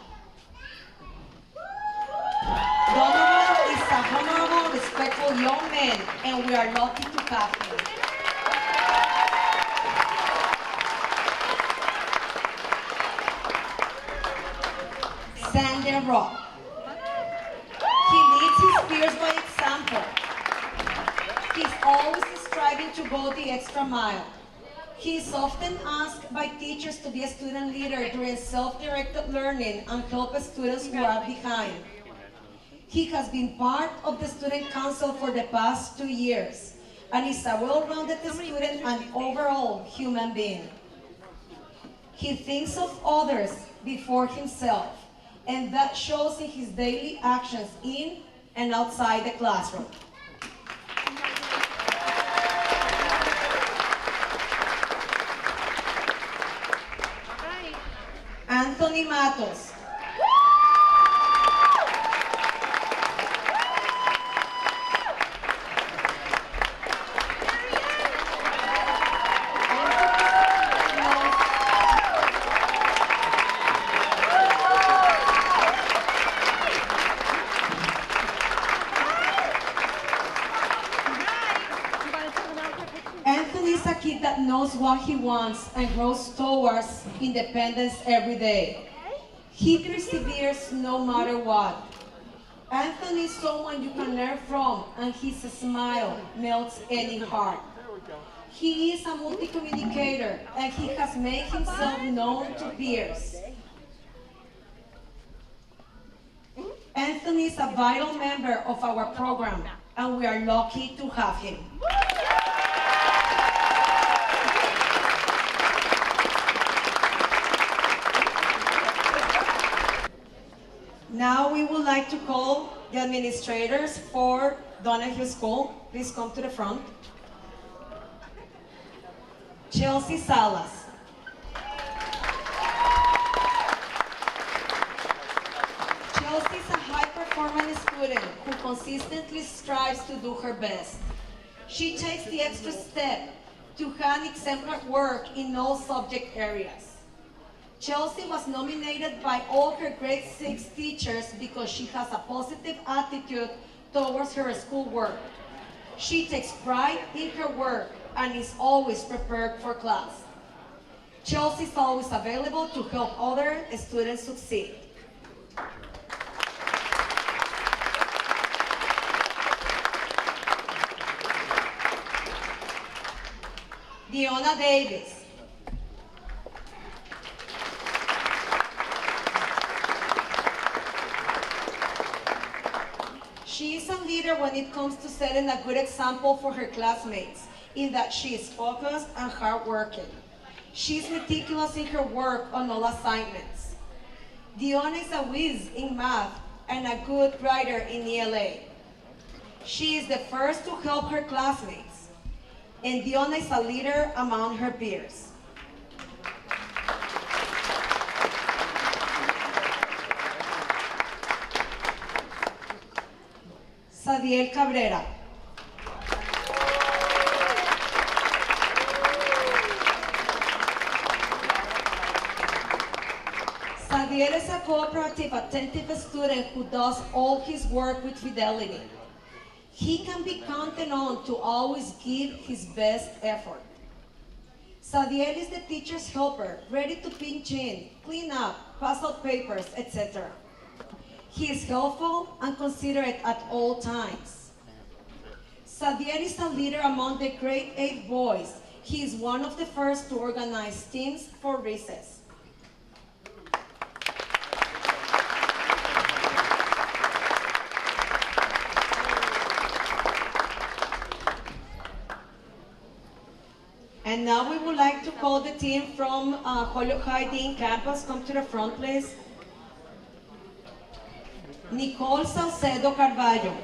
Donovan is a honorable, respectful young man, and we are lucky to have him. Sander Rock. He leads his peers by example. He's always striving to go the extra mile. He is often asked by teachers to be a student leader during self-directed learning and help students who are behind. He has been part of the student council for the past 2 years and is a well-rounded student and overall human being. He thinks of others before himself, and that shows in his daily actions in and outside the classroom. Anthony Matos. Anthony is a kid that knows what he wants and grows towards independence every day. He perseveres no matter what. Anthony is someone you can learn from, and his smile melts any heart. He is a multi-communicator, and he has made himself known to peers. Anthony is a vital member of our program, and we are lucky to have him. like to call the administrators for Donahue School. Please come to the front. Chelsea Salas. Chelsea is a high-performing student who consistently strives to do her best. She takes the extra step to hand exemplary work in all subject areas. Chelsea was nominated by all her grade 6 teachers because she has a positive attitude towards her schoolwork. She takes pride in her work and is always prepared for class. Chelsea is always available to help other students succeed. Diona Davis. She is a leader when it comes to setting a good example for her classmates, in that she is focused and hardworking. She is meticulous in her work on all assignments. Diona is a whiz in math and a good writer in ELA. She is the first to help her classmates, and Diona is a leader among her peers. Sadiel Cabrera. Sadiel is a cooperative, attentive student who does all his work with fidelity. He can be counted on to always give his best effort. Sadiel is the teacher's helper, ready to pinch in, clean up, pass out papers, etc. He is helpful and considerate at all times. Sadiel is a leader among the grade 8 boys. He is one of the first to organize teams for recess. And now we would like to call the team from Holyoke High Dean campus. Come to the front, please. Nicole Salcedo Carvalho.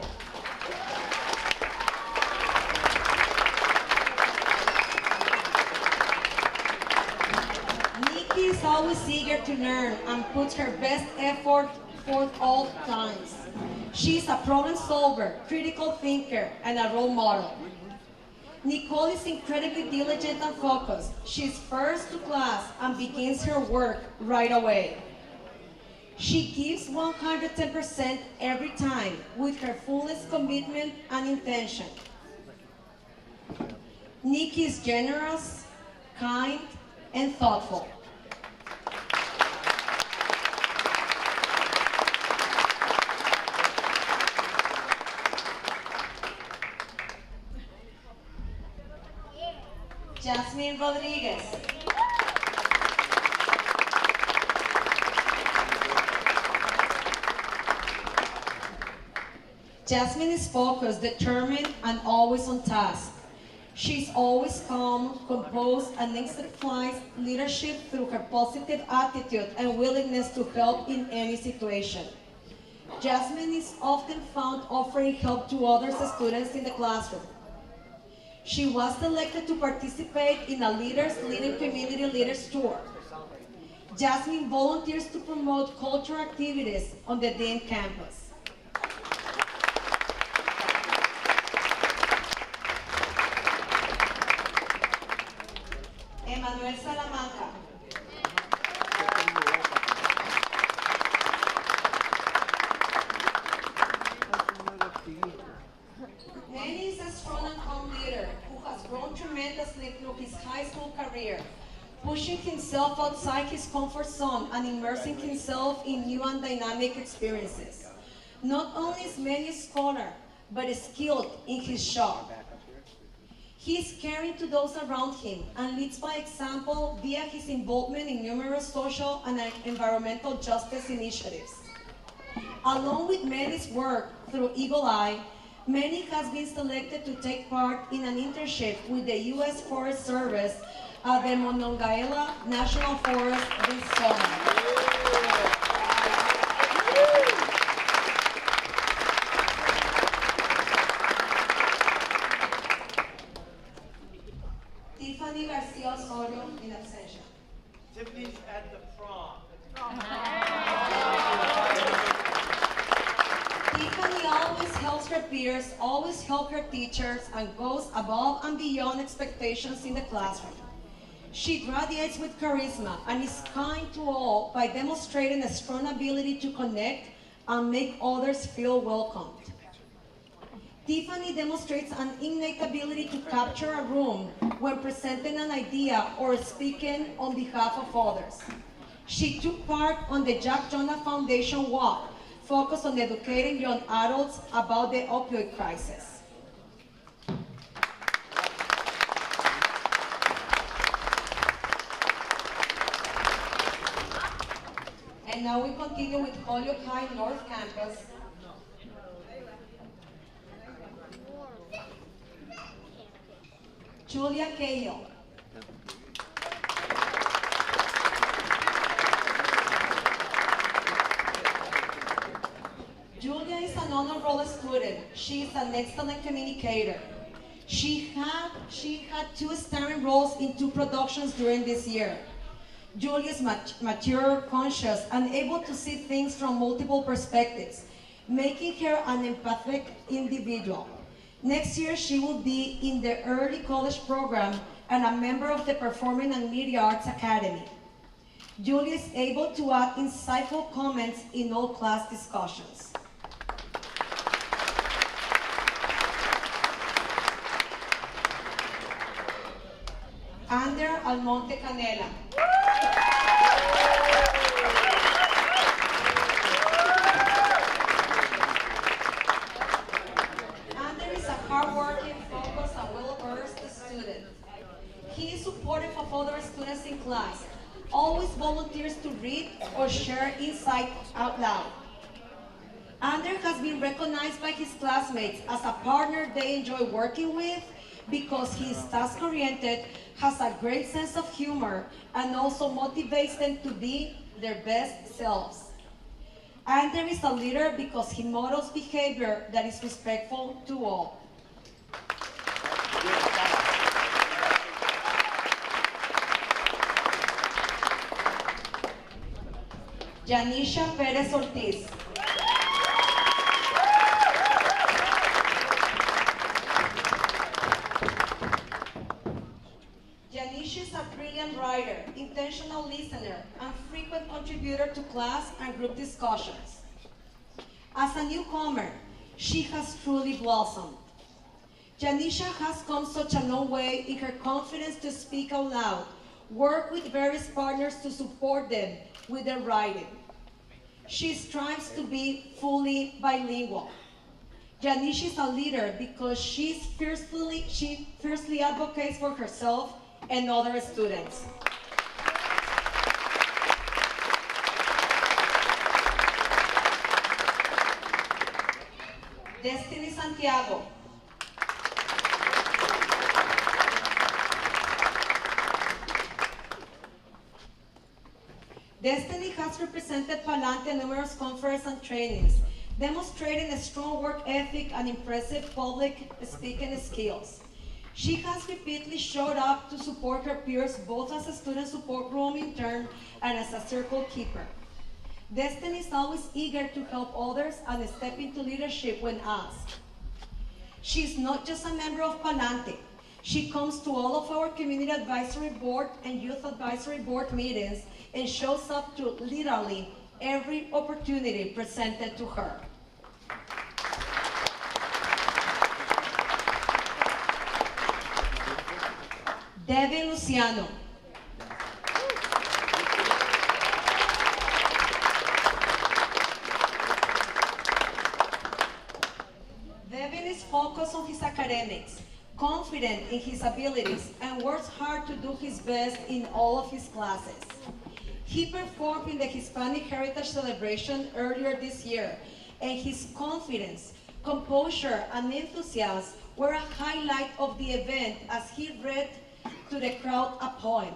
Nikki is always eager to learn and puts her best effort forth all times. She is a problem solver, critical thinker, and a role model. Nicole is incredibly diligent and focused. She is first to class and begins her work right away. She gives 110% every time with her fullest commitment and intention. Nikki is generous, kind, and thoughtful. Jasmine Rodriguez. Jasmine is focused, determined, and always on task. She's always calm, composed, and exemplifies leadership through her positive attitude and willingness to help in any situation. Jasmine is often found offering help to other students in the classroom. She was selected to participate in a Leaders Leading Community Leaders Tour. Jasmine volunteers to promote cultural activities on the Dean campus. Emmanuel Salamanca. Manny is a strong and calm leader who has grown tremendously through his high school career, pushing himself outside his comfort zone and immersing himself in new and dynamic experiences. Not only is Manny a scholar, but is skilled in his job. He is caring to those around him and leads by example via his involvement in numerous social and environmental justice initiatives. Along with Manny's work through Eagle Eye, Manny has been selected to take part in an internship with the U.S. Forest Service at the Monongahela National Forest this summer. podium in absentia. Tiffany's at the prom. Tiffany always helps her peers, always helps her teachers, and goes above and beyond expectations in the classroom. She radiates with charisma and is kind to all by demonstrating a strong ability to connect and make others feel welcomed. Tiffany demonstrates an innate ability to capture a room when presenting an idea or speaking on behalf of others. She took part on the Jack Jonah Foundation walk, focused on educating young adults about the opioid crisis. And now we continue with Holyoke High North Campus. Julia Cahill. Julia is an honor roll student. She is an excellent communicator. She had 2 starring roles in 2 productions during this year. Julia is mature, conscious, and able to see things from multiple perspectives, making her an empathic individual. Next year, she will be in the early college program and a member of the Performing and Media Arts Academy. Julia is able to add insightful comments in all class discussions. Ander Almonte Canela. Ander is a hardworking, focused, and well-versed student. He is supportive of other students in class, always volunteers to read or share insight out loud. Ander has been recognized by his classmates as a partner they enjoy working with because he is task-oriented, has a great sense of humor, and also motivates them to be their best selves. Ander is a leader because he models behavior that is respectful to all. Janisha Perez Ortiz. Janisha is a brilliant writer, intentional listener, and frequent contributor to class and group discussions. As a newcomer, she has truly blossomed. Janisha has come such a long way in her confidence to speak out loud, work with various partners to support them with their writing. She strives to be fully bilingual. Janisha is a leader because she fiercely advocates for herself and other students. Destiny Santiago. Destiny has represented Palante at numerous conferences and trainings, demonstrating a strong work ethic and impressive public speaking skills. She has repeatedly showed up to support her peers both as a student support room intern and as a circle keeper. Destiny is always eager to help others and step into leadership when asked. She is not just a member of Palante. She comes to all of our community advisory board and youth advisory board meetings and shows up to literally every opportunity presented to her. Debbie Luciano. Devin is focused on his academics, confident in his abilities, and works hard to do his best in all of his classes. He performed in the Hispanic Heritage Celebration earlier this year, and his confidence, composure, and enthusiasm were a highlight of the event as he read to the crowd a poem.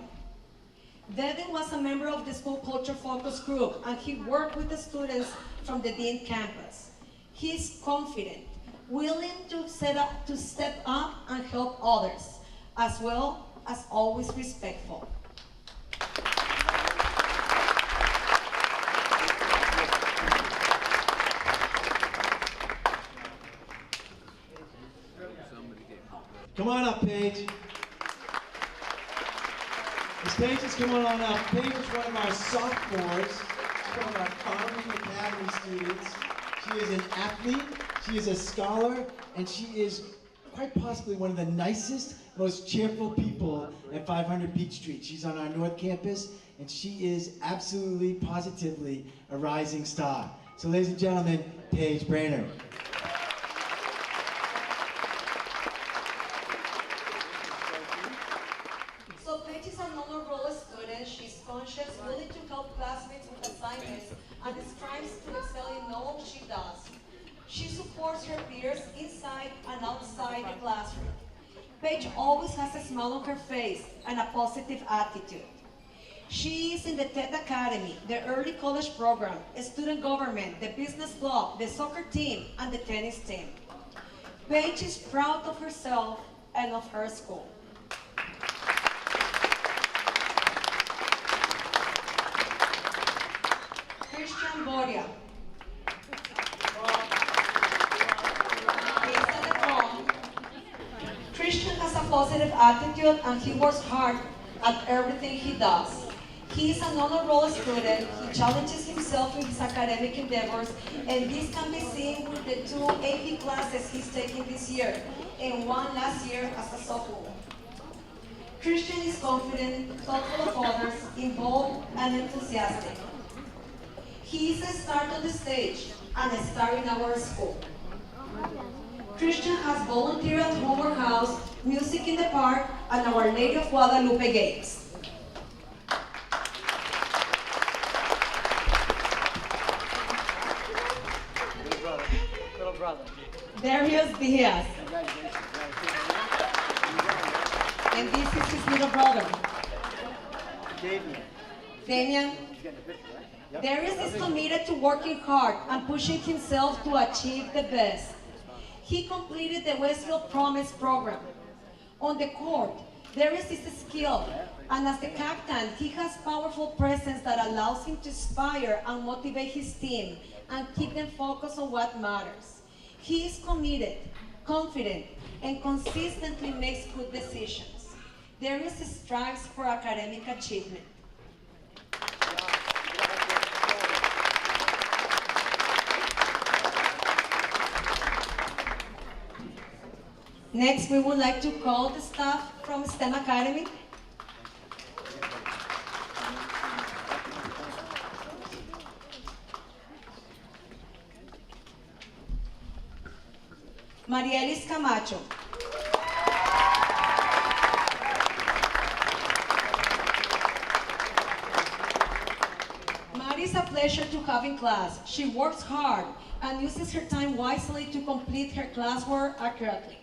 Devin was a member of the school culture focus group, and he worked with the students from the Dean campus. He is confident, willing to step up and help others. As well, as always respectful. Come on up, Paige. Miss Paige is coming on up. Paige is one of our sophomores. She's one of our Conley Academy students. She is an athlete, she is a scholar, and she is quite possibly one of the nicest, most cheerful people at 500 Peachtree. She's on our North Campus, and she is absolutely, positively a rising star. So ladies and gentlemen, Paige Brainerd. So Paige is an honor roll student. She's conscious, willing to help classmates with assignments, and strives to excel in all she does. She supports her peers inside and outside the classroom. Paige always has a smile on her face and a positive attitude. She is in the TED Academy, the early college program, student government, the business club, the soccer team, and the tennis team. Paige is proud of herself and of her school. Christian Boria. Christian has a positive attitude and he works hard at everything he does. He is an honor roll student, he challenges himself in his academic endeavors, and this can be seen with the 2 AP classes he's taking this year, and 1 last year as a sophomore. Christian is confident, thoughtful of others, involved, and enthusiastic. He is a star on the stage and a star in our school. Christian has volunteered at Homework House, Music in the Park, and our Lady of Guadalupe Games. Little brother. Darius Diaz. And this is his little brother. Damian. Darius is committed to working hard and pushing himself to achieve the best. He completed the Westfield Promise program. On the court, Darius is skilled, and as the captain, he has powerful presence that allows him to inspire and motivate his team and keep them focused on what matters. He is committed, confident, and consistently makes good decisions. Darius strives for academic achievement. Next, we would like to call the staff from STEM Academy. Marielis Camacho. Mari is a pleasure to have in class. She works hard and uses her time wisely to complete her classwork accurately.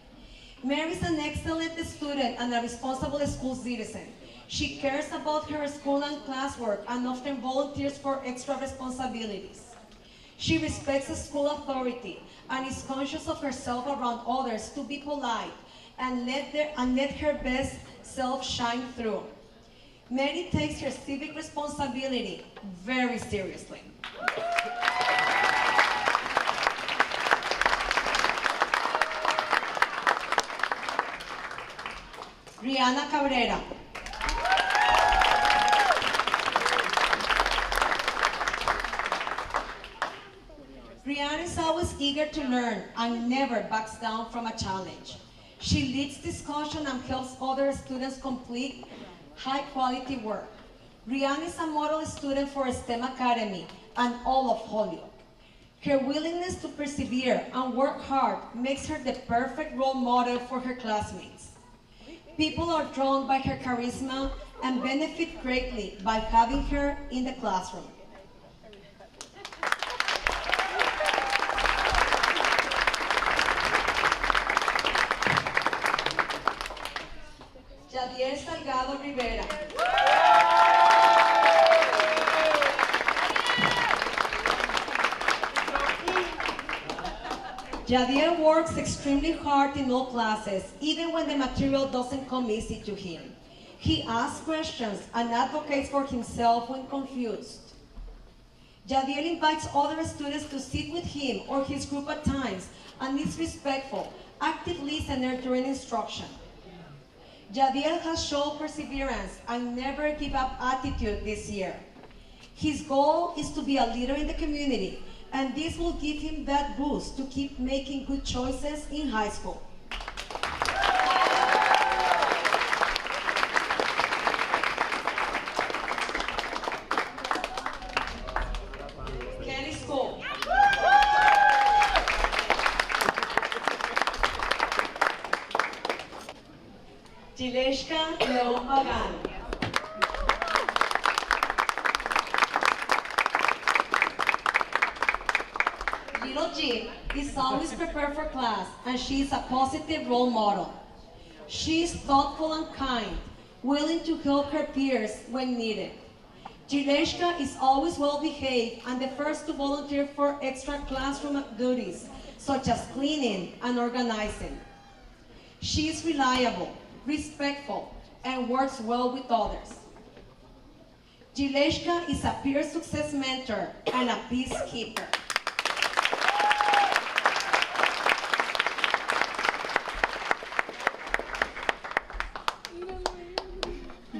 Mary is an excellent student and a responsible school citizen. She cares about her school and classwork and often volunteers for extra responsibilities. She respects the school authority and is conscious of herself around others to be polite and let her best self shine through. Mary takes her civic responsibility very seriously. Rihanna Cabrera. Rihanna is always eager to learn and never backs down from a challenge. She leads discussion and helps other students complete high-quality work. Rihanna is a model student for STEM Academy and all of Holyoke. Her willingness to persevere and work hard makes her the perfect role model for her classmates. People are drawn by her charisma and benefit greatly by having her in the classroom. Jadiel Salgado Rivera. Jadiel works extremely hard in all classes, even when the material doesn't come easy to him. He asks questions and advocates for himself when confused. Jadiel invites other students to sit with him or his group at times and is respectful, active listener during instruction. Jadiel has shown perseverance and never give up attitude this year. His goal is to be a leader in the community, and this will give him that boost to keep making good choices in high school. Kenny School. Jileshka Leon Pagano. Little Jean is always prepared for class, and she is a positive role model. She is thoughtful and kind, willing to help her peers when needed. Jileshka is always well behaved and the first to volunteer for extra classroom duties, such as cleaning and organizing. She is reliable, respectful, and works well with others. Jileshka is a peer success mentor and a peacekeeper.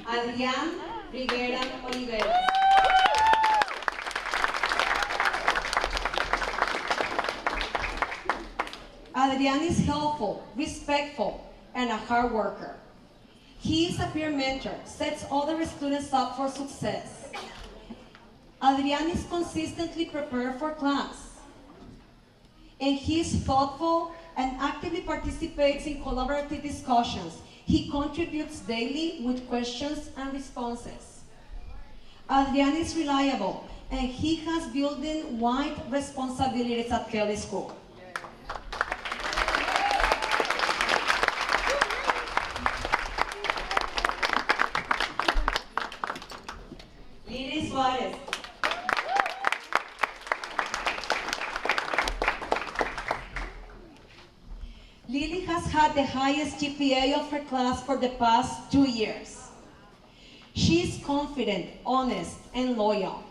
Adrián Rivera Oliveira. Adrián is helpful, respectful, and a hard worker. He is a peer mentor, sets other students up for success. Adrián is consistently prepared for class, and he is thoughtful and actively participates in collaborative discussions. He contributes daily with questions and responses. Adrián is reliable, and he has building-wide responsibilities at Kelly School. Lili Suarez. Lily has had the highest GPA of her class for the past 2 years. She is confident, honest, and loyal.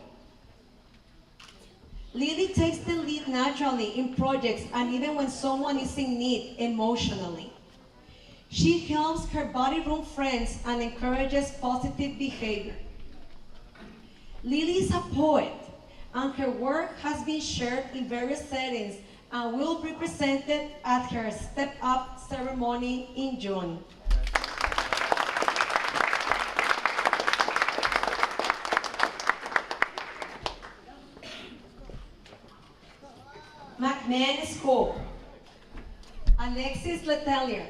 Lily takes the lead naturally in projects and even when someone is in need emotionally. She helps her body room friends and encourages positive behavior. Lily is a poet, and her work has been shared in various settings and will be presented at her Step Up ceremony in June. McMahon School. Alexis Letelier.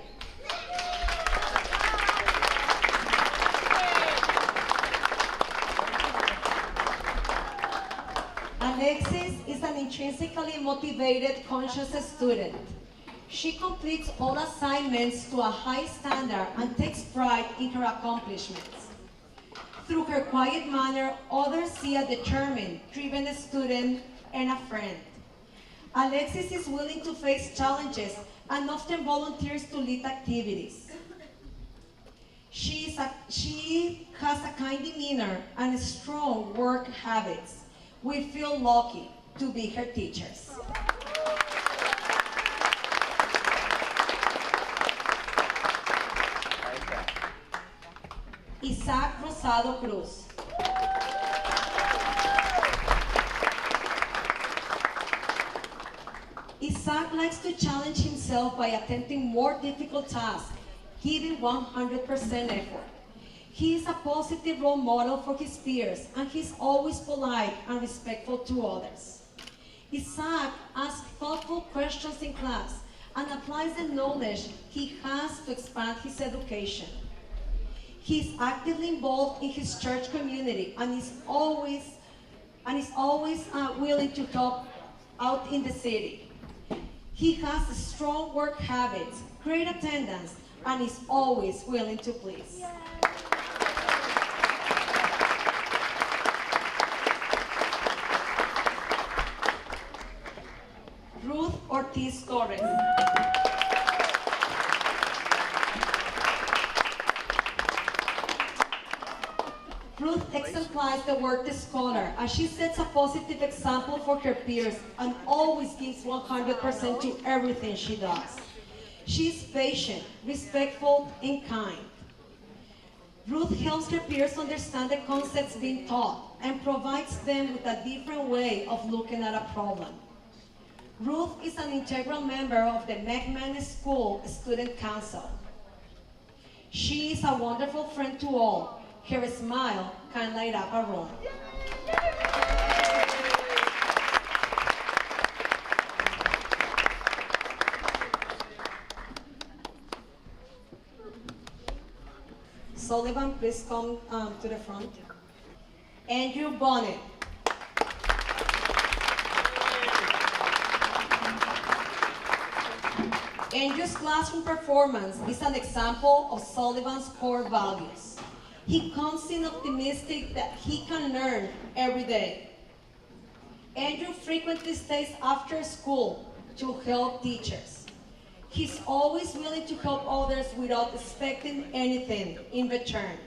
Alexis is an intrinsically motivated, conscious student. She completes all assignments to a high standard and takes pride in her accomplishments. Through her quiet manner, others see a determined, driven student and a friend. Alexis is willing to face challenges and often volunteers to lead activities. She has a kind demeanor and strong work habits. We feel lucky to be her teachers. Isaac Rosado Cruz. Isaac likes to challenge himself by attempting more difficult tasks, giving 100% effort. He is a positive role model for his peers, and he's always polite and respectful to others. Isaac asks thoughtful questions in class and applies the knowledge he has to expand his education. He's actively involved in his church community and is always willing to help out in the city. He has strong work habits, great attendance, and is always willing to please. Ruth Ortiz Torres. Ruth exemplifies the word scholar, as she sets a positive example for her peers and always gives 100% to everything she does. She is patient, respectful, and kind. Ruth helps her peers understand the concepts being taught and provides them with a different way of looking at a problem. Ruth is an integral member of the McMahon School Student Council. She is a wonderful friend to all. Her smile can light up a room. Sullivan, please come to the front. Andrew Bonnet. Andrew's classroom performance is an example of Sullivan's core values. He comes in optimistic that he can learn every day. Andrew frequently stays after school to help teachers. He's always willing to help others without expecting anything in return.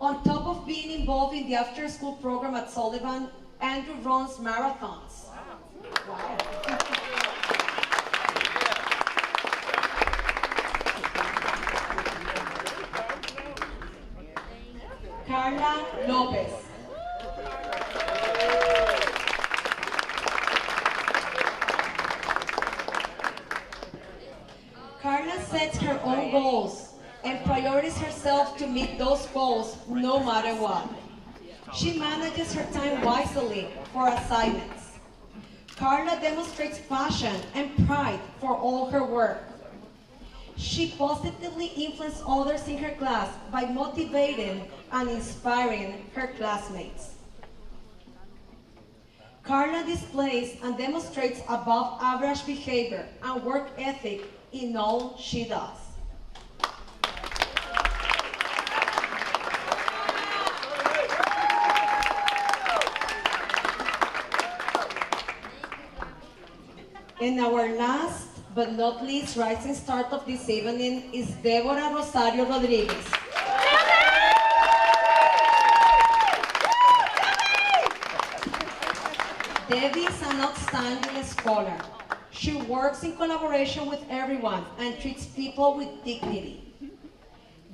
On top of being involved in the after-school program at Sullivan, Andrew runs marathons. Wow. Carla Lopez. Carla sets her own goals and prioritizes herself to meet those goals no matter what. She manages her time wisely for assignments. Carla demonstrates passion and pride for all her work. She positively influences others in her class by motivating and inspiring her classmates. Carla displays and demonstrates above average behavior and work ethic in all she does. And our last but not least rising star of this evening is Deborah Rosario Rodriguez. Debbie is an outstanding scholar. She works in collaboration with everyone and treats people with dignity.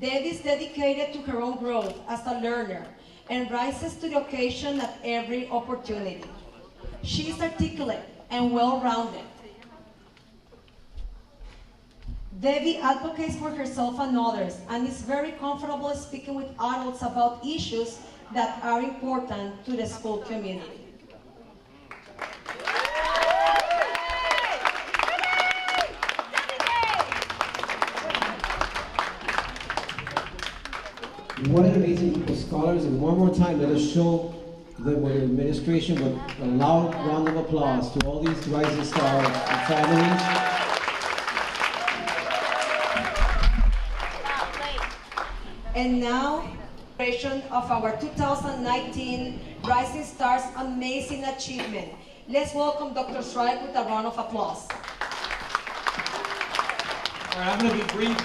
Debbie is dedicated to her own growth as a learner and rises to the occasion at every opportunity. She is articulate and well-rounded. Debbie advocates for herself and others and is very comfortable speaking with adults about issues that are important to the school community. What an amazing group of scholars, and one more time let us show them with the administration with a loud round of applause to all these rising stars and families. And now, celebration of our 2019 Rising Stars Amazing Achievement. Let's welcome Dr. Strike with a round of applause. All right, I'm going to be brief.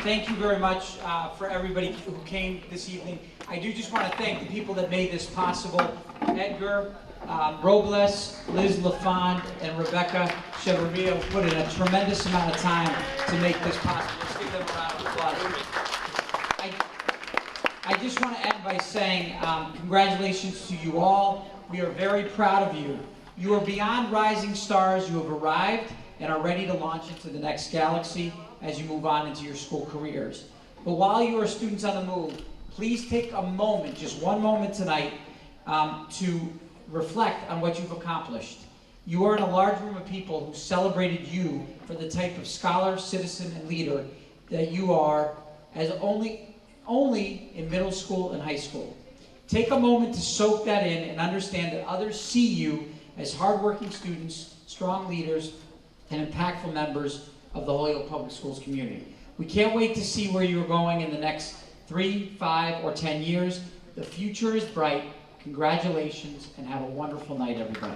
Thank you very much for everybody who came this evening. I do just want to thank the people that made this possible. Edgar Robles, Liz LaFond, and Rebecca Cheverria put in a tremendous amount of time to make this possible. Let's give them a round of applause. I just want to end by saying congratulations to you all. We are very proud of you. You are beyond rising stars. You have arrived and are ready to launch into the next galaxy as you move on into your school careers. But while you are students on the move, please take a moment, just one moment tonight, to reflect on what you've accomplished. You are in a large room of people who celebrated you for the type of scholar, citizen, and leader that you are as only in middle school and high school. Take a moment to soak that in and understand that others see you as hardworking students, strong leaders, and impactful members of the Holyoke Public Schools community. We can't wait to see where you're going in the next 3, 5, or 10 years. The future is bright. Congratulations, and have a wonderful night, everybody.